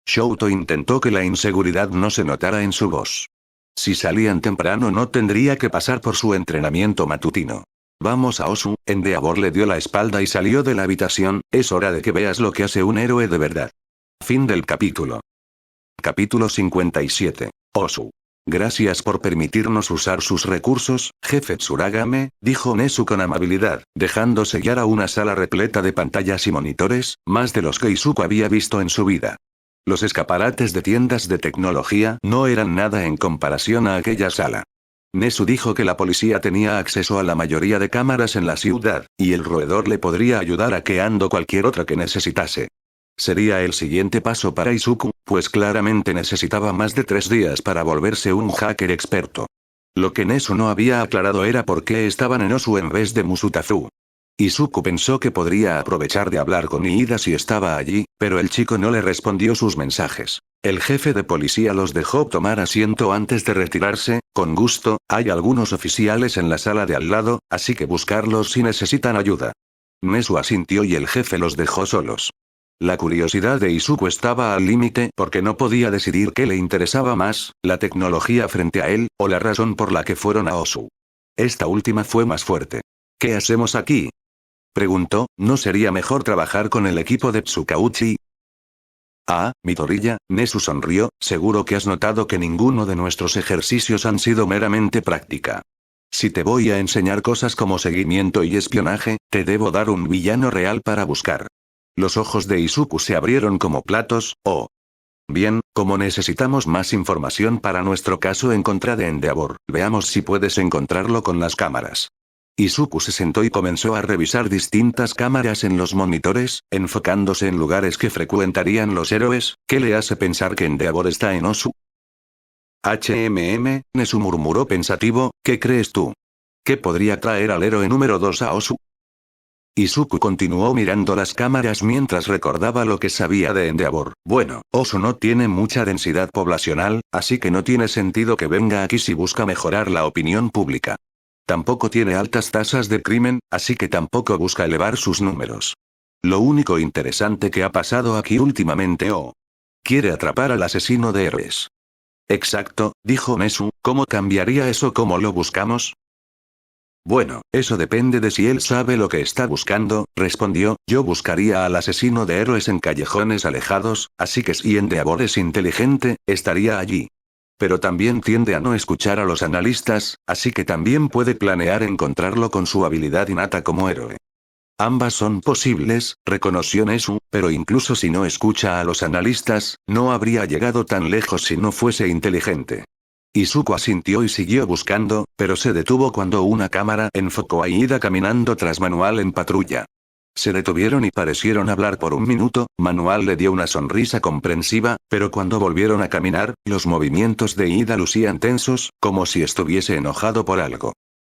Shouto intentó que la inseguridad no se notara en su voz. Si salían temprano no tendría que pasar por su entrenamiento matutino. Vamos a Osu. Endeavor le dio la espalda y salió de la habitación. Es hora de que veas lo que hace un héroe de verdad. Fin del capítulo. Capítulo 57. Osu. Gracias por permitirnos usar sus recursos, jefe Tsuragame, dijo Nezu con amabilidad, dejándose guiar a una sala repleta de pantallas y monitores, más de los que Izuku había visto en su vida. Los escaparates de tiendas de tecnología no eran nada en comparación a aquella sala. Nezu dijo que la policía tenía acceso a la mayoría de cámaras en la ciudad, y el roedor le podría ayudar hackeando cualquier otra que necesitase. Sería el siguiente paso para Izuku, pues claramente necesitaba más de 3 días para volverse un hacker experto. Lo que Nezu no había aclarado era por qué estaban en Osu en vez de Musutafu. Izuku pensó que podría aprovechar de hablar con Iida si estaba allí, pero el chico no le respondió sus mensajes. El jefe de policía los dejó tomar asiento antes de retirarse. Con gusto, hay algunos oficiales en la sala de al lado, así que buscarlos si necesitan ayuda. Nezu asintió y el jefe los dejó solos. La curiosidad de Izuku estaba al límite porque no podía decidir qué le interesaba más, la tecnología frente a él, o la razón por la que fueron a Osu. Esta última fue más fuerte. ¿Qué hacemos aquí?, preguntó. ¿No sería mejor trabajar con el equipo de Tsukauchi? Ah, Midoriya, Nezu sonrió. Seguro que has notado que ninguno de nuestros ejercicios han sido meramente práctica. Si te voy a enseñar cosas como seguimiento y espionaje, te debo dar un villano real para buscar. Los ojos de Izuku se abrieron como platos. Oh. Bien, como necesitamos más información para nuestro caso en contra de Endeavor, veamos si puedes encontrarlo con las cámaras. Izuku se sentó y comenzó a revisar distintas cámaras en los monitores, enfocándose en lugares que frecuentarían los héroes. ¿Qué le hace pensar que Endeavor está en Osu? Nezu murmuró pensativo. ¿Qué crees tú? ¿Qué podría traer al héroe número 2 a Osu? Izuku continuó mirando las cámaras mientras recordaba lo que sabía de Endeavor. Bueno, Osu no tiene mucha densidad poblacional, así que no tiene sentido que venga aquí si busca mejorar la opinión pública. Tampoco tiene altas tasas de crimen, así que tampoco busca elevar sus números. Lo único interesante que ha pasado aquí últimamente quiere atrapar al asesino de héroes. Exacto, dijo Nezu. ¿Cómo cambiaría eso? ¿Cómo lo buscamos? Bueno, eso depende de si él sabe lo que está buscando, respondió. Yo buscaría al asesino de héroes en callejones alejados, así que si Endeavor es inteligente, estaría allí. Pero también tiende a no escuchar a los analistas, así que también puede planear encontrarlo con su habilidad innata como héroe. Ambas son posibles, reconoció Nezu, pero incluso si no escucha a los analistas, no habría llegado tan lejos si no fuese inteligente. Izuku asintió y siguió buscando, pero se detuvo cuando una cámara enfocó a Iida caminando tras Manual en patrulla. Se detuvieron y parecieron hablar por un minuto. Manual le dio una sonrisa comprensiva, pero cuando volvieron a caminar, los movimientos de Iida lucían tensos, como si estuviese enojado por algo.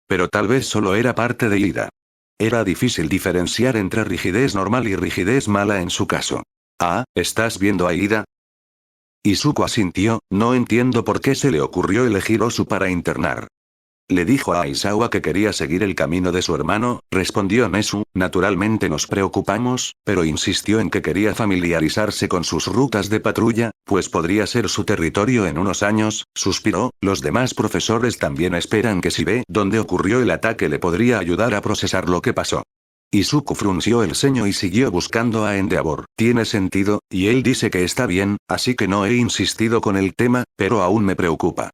Pero tal vez solo era parte de Iida. Era difícil diferenciar entre rigidez normal y rigidez mala en su caso. Ah, ¿estás viendo a Iida? Izuku asintió. No entiendo por qué se le ocurrió elegir Osu para internar. Le dijo a Aizawa que quería seguir el camino de su hermano, respondió Nezu. Naturalmente nos preocupamos, pero insistió en que quería familiarizarse con sus rutas de patrulla, pues podría ser su territorio en unos años. Suspiró. Los demás profesores también esperan que si ve dónde ocurrió el ataque le podría ayudar a procesar lo que pasó. Izuku frunció el ceño y siguió buscando a Endeavor. Tiene sentido, y él dice que está bien, así que no he insistido con el tema, pero aún me preocupa.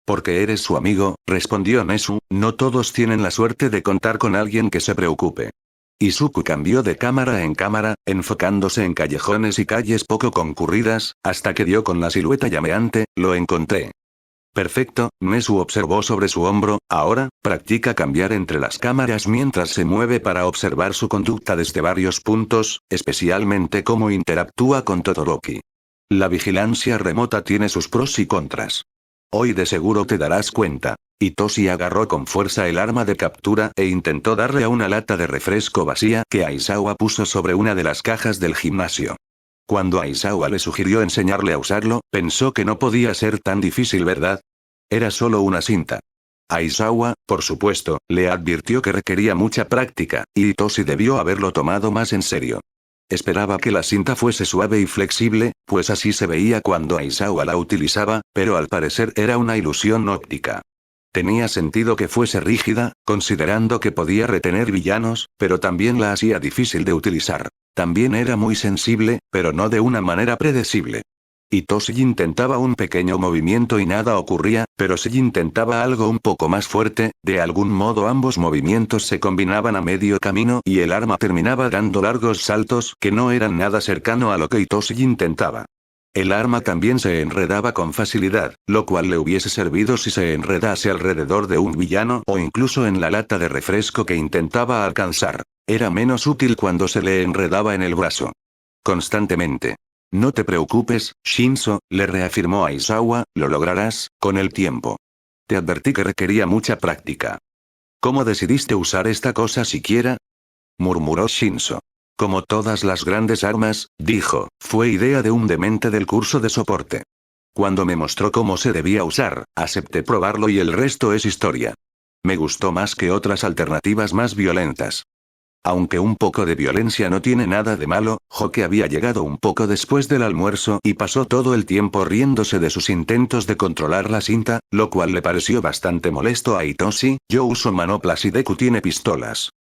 Porque eres su amigo, respondió Nezu. No todos tienen la suerte de contar con alguien que se preocupe. Izuku cambió de cámara en cámara, enfocándose en callejones y calles poco concurridas, hasta que dio con la silueta llameante. Lo encontré. Perfecto, Nezu observó sobre su hombro. Ahora, practica cambiar entre las cámaras mientras se mueve para observar su conducta desde varios puntos, especialmente cómo interactúa con Todoroki. La vigilancia remota tiene sus pros y contras. Hoy de seguro te darás cuenta. Hitoshi agarró con fuerza el arma de captura e intentó darle a una lata de refresco vacía que Aizawa puso sobre una de las cajas del gimnasio. Cuando Aizawa le sugirió enseñarle a usarlo, pensó que no podía ser tan difícil, ¿verdad? Era solo una cinta. Aizawa, por supuesto, le advirtió que requería mucha práctica, y Hitoshi debió haberlo tomado más en serio. Esperaba que la cinta fuese suave y flexible, pues así se veía cuando Aizawa la utilizaba, pero al parecer era una ilusión óptica. Tenía sentido que fuese rígida, considerando que podía retener villanos, pero también la hacía difícil de utilizar. También era muy sensible, pero no de una manera predecible. Hitoshi intentaba un pequeño movimiento y nada ocurría, pero si intentaba algo un poco más fuerte, de algún modo ambos movimientos se combinaban a medio camino y el arma terminaba dando largos saltos que no eran nada cercano a lo que Hitoshi intentaba. El arma también se enredaba con facilidad, lo cual le hubiese servido si se enredase alrededor de un villano o incluso en la lata de refresco que intentaba alcanzar. Era menos útil cuando se le enredaba en el brazo. Constantemente. No te preocupes, Shinzo, le reafirmó Aizawa, lo lograrás, con el tiempo. Te advertí que requería mucha práctica. ¿Cómo decidiste usar esta cosa siquiera? Murmuró Shinzo. Como todas las grandes armas, dijo, fue idea de un demente del curso de soporte. Cuando me mostró cómo se debía usar, acepté probarlo y el resto es historia. Me gustó más que otras alternativas más violentas. Aunque un poco de violencia no tiene nada de malo, Hoke había llegado un poco después del almuerzo y pasó todo el tiempo riéndose de sus intentos de controlar la cinta, lo cual le pareció bastante molesto a Hitoshi. Yo uso manoplas y Deku tiene pistolas.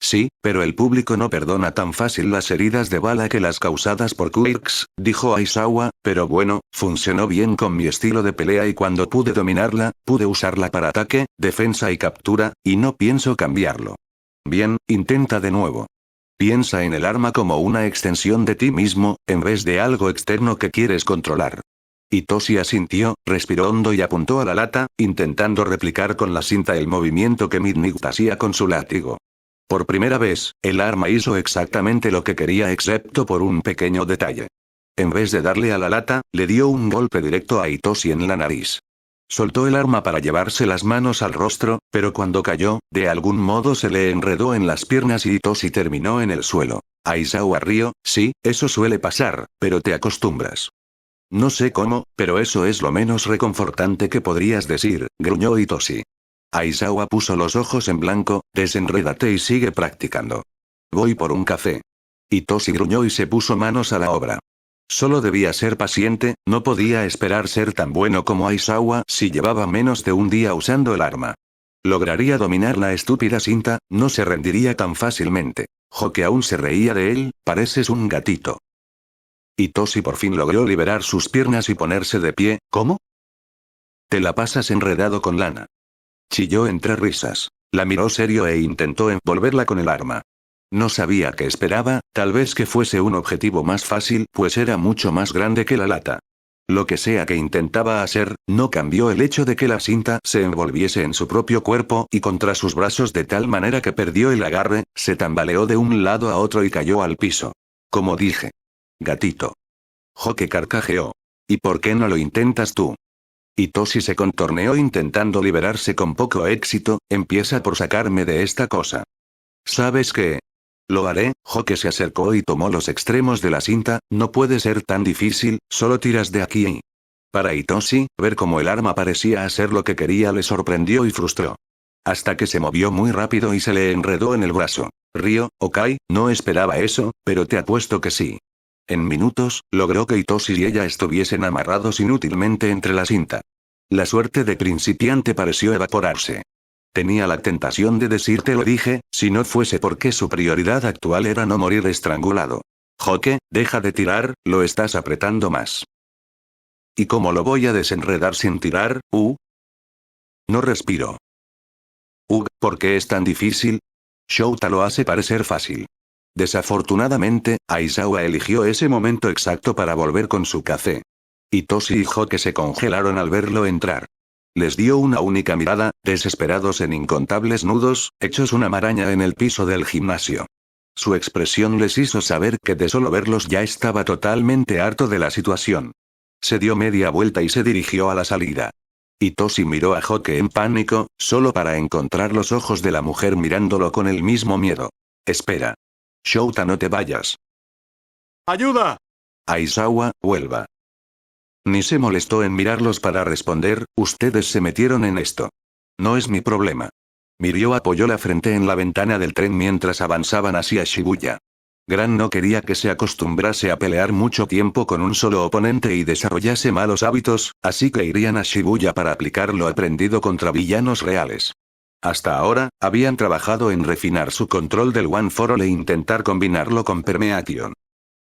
Sí, pero el público no perdona tan fácil las heridas de bala que las causadas por quirks, dijo Aizawa, pero bueno, funcionó bien con mi estilo de pelea y cuando pude dominarla, pude usarla para ataque, defensa y captura, y no pienso cambiarlo. Bien, intenta de nuevo. Piensa en el arma como una extensión de ti mismo, en vez de algo externo que quieres controlar. Hitoshi asintió, respiró hondo y apuntó a la lata, intentando replicar con la cinta el movimiento que Midnight hacía con su látigo. Por primera vez, el arma hizo exactamente lo que quería excepto por un pequeño detalle. En vez de darle a la lata, le dio un golpe directo a Hitoshi en la nariz. Soltó el arma para llevarse las manos al rostro, pero cuando cayó, de algún modo se le enredó en las piernas y Hitoshi terminó en el suelo. Aizawa rió, sí, eso suele pasar, pero te acostumbras. No sé cómo, pero eso es lo menos reconfortante que podrías decir, gruñó Hitoshi. Aizawa puso los ojos en blanco, desenrédate y sigue practicando. Voy por un café. Hitoshi gruñó y se puso manos a la obra. Solo debía ser paciente, no podía esperar ser tan bueno como Aizawa si llevaba menos de un día usando el arma. Lograría dominar la estúpida cinta, no se rendiría tan fácilmente. Hoke aún se reía de él, pareces un gatito. Hitoshi por fin logró liberar sus piernas y ponerse de pie, ¿cómo? Te la pasas enredado con lana. Chilló entre risas. La miró serio e intentó envolverla con el arma. No sabía qué esperaba, tal vez que fuese un objetivo más fácil, pues era mucho más grande que la lata. Lo que sea que intentaba hacer, no cambió el hecho de que la cinta se envolviese en su propio cuerpo y contra sus brazos de tal manera que perdió el agarre, se tambaleó de un lado a otro y cayó al piso. Como dije. Gatito. Hoke carcajeó. ¿Y por qué no lo intentas tú? Hitoshi se contorneó intentando liberarse con poco éxito, empieza por sacarme de esta cosa. ¿Sabes qué? Lo haré. Hoke se acercó y tomó los extremos de la cinta, no puede ser tan difícil, solo tiras de aquí y... Para Hitoshi, ver cómo el arma parecía hacer lo que quería le sorprendió y frustró. Hasta que se movió muy rápido y se le enredó en el brazo. Río, ok, no esperaba eso, pero te apuesto que sí. En minutos, logró que Hitoshi y ella estuviesen amarrados inútilmente entre la cinta. La suerte de principiante pareció evaporarse. Tenía la tentación de decirte lo dije, si no fuese porque su prioridad actual era no morir estrangulado. Hoke, deja de tirar, lo estás apretando más. ¿Y cómo lo voy a desenredar sin tirar, No respiro. ¿Por qué es tan difícil? Shouta lo hace parecer fácil. Desafortunadamente, Aizawa eligió ese momento exacto para volver con su café. Hitoshi y Hoke se congelaron al verlo entrar. Les dio una única mirada, desesperados en incontables nudos, hechos una maraña en el piso del gimnasio. Su expresión les hizo saber que de solo verlos ya estaba totalmente harto de la situación. Se dio media vuelta y se dirigió a la salida. Itoshi miró a Hoke en pánico, solo para encontrar los ojos de la mujer mirándolo con el mismo miedo. Espera. Shouta, no te vayas. ¡Ayuda! Aizawa, vuelva. Ni se molestó en mirarlos para responder, ustedes se metieron en esto. No es mi problema. Mirio apoyó la frente en la ventana del tren mientras avanzaban hacia Shibuya. Gran no quería que se acostumbrase a pelear mucho tiempo con un solo oponente y desarrollase malos hábitos, así que irían a Shibuya para aplicar lo aprendido contra villanos reales. Hasta ahora, habían trabajado en refinar su control del One for All e intentar combinarlo con Permeation.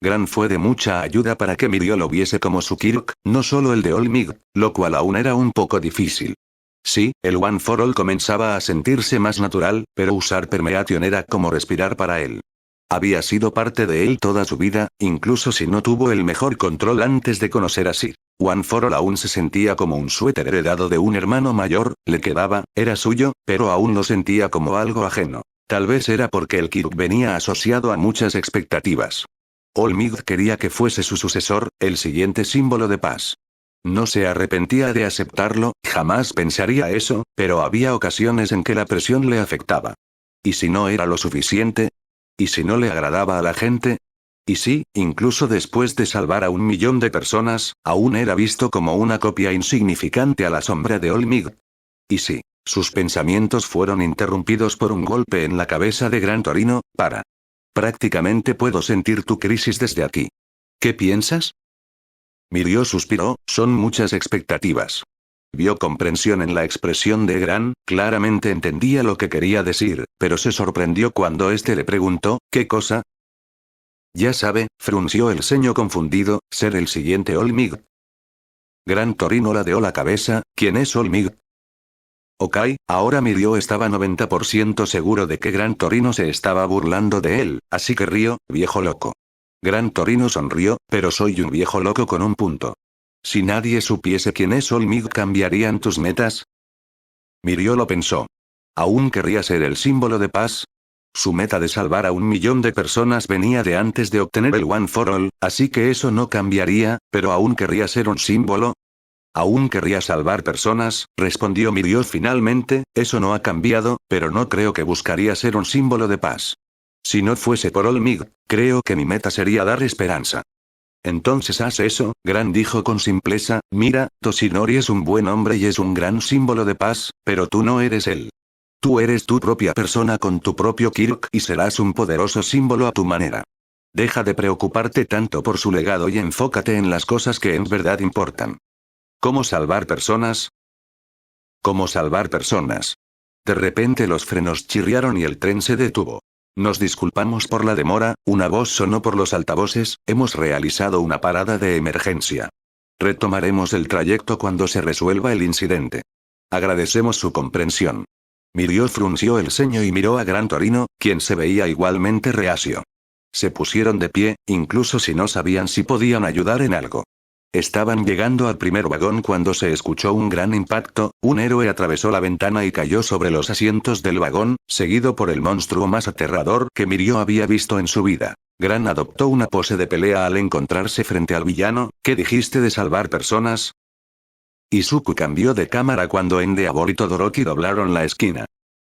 Gran fue de mucha ayuda para que Mirio lo viese como su Kirk, no solo el de All Might, lo cual aún era un poco difícil. Sí, el One for All comenzaba a sentirse más natural, pero usar Permeation era como respirar para él. Había sido parte de él toda su vida, incluso si no tuvo el mejor control antes de conocer a Sir. One for All aún se sentía como un suéter heredado de un hermano mayor, le quedaba, era suyo, pero aún lo sentía como algo ajeno. Tal vez era porque el Kirk venía asociado a muchas expectativas. All Might quería que fuese su sucesor, el siguiente símbolo de paz. No se arrepentía de aceptarlo, jamás pensaría eso, pero había ocasiones en que la presión le afectaba. ¿Y si no era lo suficiente? ¿Y si no le agradaba a la gente? Y si, incluso después de salvar a 1.000.000 de personas, aún era visto como una copia insignificante a la sombra de All Might. Y si, sus pensamientos fueron interrumpidos por un golpe en la cabeza de Gran Torino, para. Prácticamente puedo sentir tu crisis desde aquí. ¿Qué piensas? Mirio suspiró, son muchas expectativas. Vio comprensión en la expresión de Gran, claramente entendía lo que quería decir, pero se sorprendió cuando éste le preguntó, ¿qué cosa? Ya sabe, frunció el ceño confundido, ser el siguiente All Might. Gran Torino ladeó la cabeza, ¿quién es All Might? Ok, ahora Mirio estaba 90% seguro de que Gran Torino se estaba burlando de él, así que rió, viejo loco. Gran Torino sonrió, pero soy un viejo loco con un punto. Si nadie supiese quién es All Might, ¿cambiarían tus metas? Mirio lo pensó. ¿Aún querría ser el símbolo de paz? Su meta de salvar a 1.000.000 de personas venía de antes de obtener el One for All, así que eso no cambiaría, pero aún querría ser un símbolo. ¿Aún querría salvar personas? Respondió Mirio finalmente, eso no ha cambiado, pero no creo que buscaría ser un símbolo de paz. Si no fuese por All Might, creo que mi meta sería dar esperanza. Entonces haz eso, Gran dijo con simpleza, mira, Toshinori es un buen hombre y es un gran símbolo de paz, pero tú no eres él. Tú eres tu propia persona con tu propio Kirk y serás un poderoso símbolo a tu manera. Deja de preocuparte tanto por su legado y enfócate en las cosas que en verdad importan. ¿Cómo salvar personas? ¿Cómo salvar personas? De repente los frenos chirriaron y el tren se detuvo. Nos disculpamos por la demora, una voz sonó por los altavoces, hemos realizado una parada de emergencia. Retomaremos el trayecto cuando se resuelva el incidente. Agradecemos su comprensión. Mirio frunció el ceño y miró a Gran Torino, quien se veía igualmente reacio. Se pusieron de pie, incluso si no sabían si podían ayudar en algo. Estaban llegando al primer vagón cuando se escuchó un gran impacto, un héroe atravesó la ventana y cayó sobre los asientos del vagón, seguido por el monstruo más aterrador que Mirio había visto en su vida. Gran adoptó una pose de pelea al encontrarse frente al villano, ¿qué dijiste de salvar personas? Izuku cambió de cámara cuando Endeavor y Todoroki doblaron la esquina.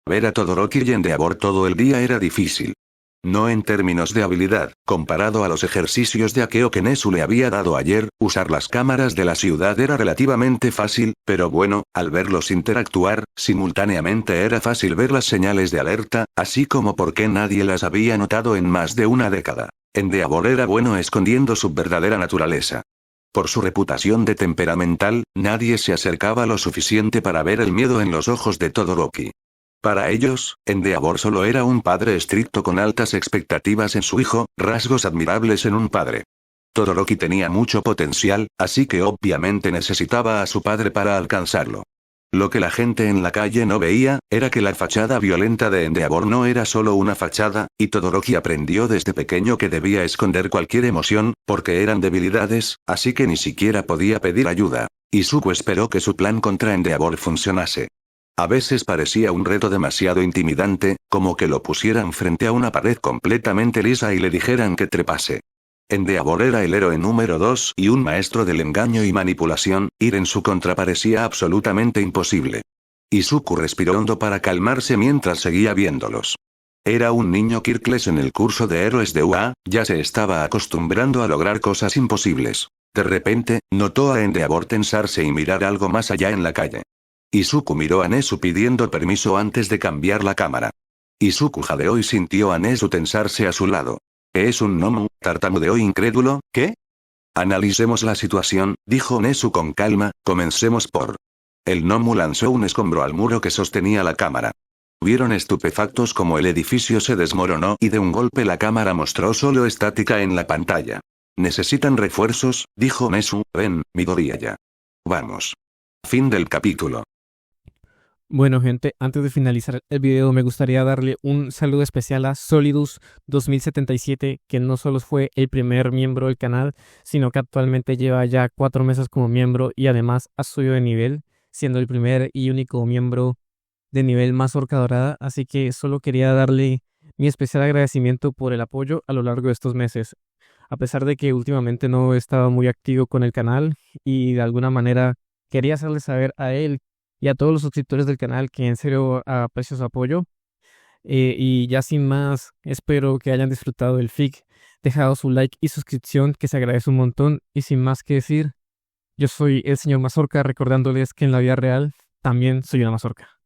Ver a Todoroki y Endeavor todo el día era difícil. No en términos de habilidad, comparado a los ejercicios de Akeo que Nezu le había dado ayer, usar las cámaras de la ciudad era relativamente fácil, pero bueno, al verlos interactuar, simultáneamente era fácil ver las señales de alerta, así como porque nadie las había notado en más de una década. Endeavor era bueno escondiendo su verdadera naturaleza. Por su reputación de temperamental, nadie se acercaba lo suficiente para ver el miedo en los ojos de Todoroki. Para ellos, Endeavor solo era un padre estricto con altas expectativas en su hijo, rasgos admirables en un padre. Todoroki tenía mucho potencial, así que obviamente necesitaba a su padre para alcanzarlo. Lo que la gente en la calle no veía, era que la fachada violenta de Endeavor no era solo una fachada, y Todoroki aprendió desde pequeño que debía esconder cualquier emoción, porque eran debilidades, así que ni siquiera podía pedir ayuda. Izuku esperó que su plan contra Endeavor funcionase. A veces parecía un reto demasiado intimidante, como que lo pusieran frente a una pared completamente lisa y le dijeran que trepase. Endeavor era el héroe número 2 y un maestro del engaño y manipulación, ir en su contra parecía absolutamente imposible. Izuku respiró hondo para calmarse mientras seguía viéndolos. Era un niño Kirkles en el curso de héroes de UA, ya se estaba acostumbrando a lograr cosas imposibles. De repente, notó a Endeavor tensarse y mirar algo más allá en la calle. Izuku miró a Nezu pidiendo permiso antes de cambiar la cámara. Izuku jadeó y sintió a Nezu tensarse a su lado. ¿Es un gnomo?, tartamudeó incrédulo. ¿Qué? Analicemos la situación, dijo Nezu con calma, comencemos por... El gnomo lanzó un escombro al muro que sostenía la cámara. Vieron estupefactos como el edificio se desmoronó y de un golpe la cámara mostró solo estática en la pantalla. ¿Necesitan refuerzos?, dijo Nezu. Ven, Midoriya. Vamos. Fin del capítulo. Bueno, gente, antes de finalizar el video me gustaría darle un saludo especial a Solidus 2077, que no solo fue el primer miembro del canal, sino que actualmente lleva ya 4 meses como miembro y además ha subido de nivel, siendo el primer y único miembro de nivel Mazorca Dorada, así que solo quería darle mi especial agradecimiento por el apoyo a lo largo de estos meses. A pesar de que últimamente no estaba muy activo con el canal y de alguna manera quería hacerle saber a él y a todos los suscriptores del canal que en serio aprecio su apoyo. Y ya sin más, espero que hayan disfrutado del fic, dejado su like y suscripción, que se agradece un montón. Y sin más que decir, yo soy el señor Mazorca, recordándoles que en la vida real también soy una mazorca.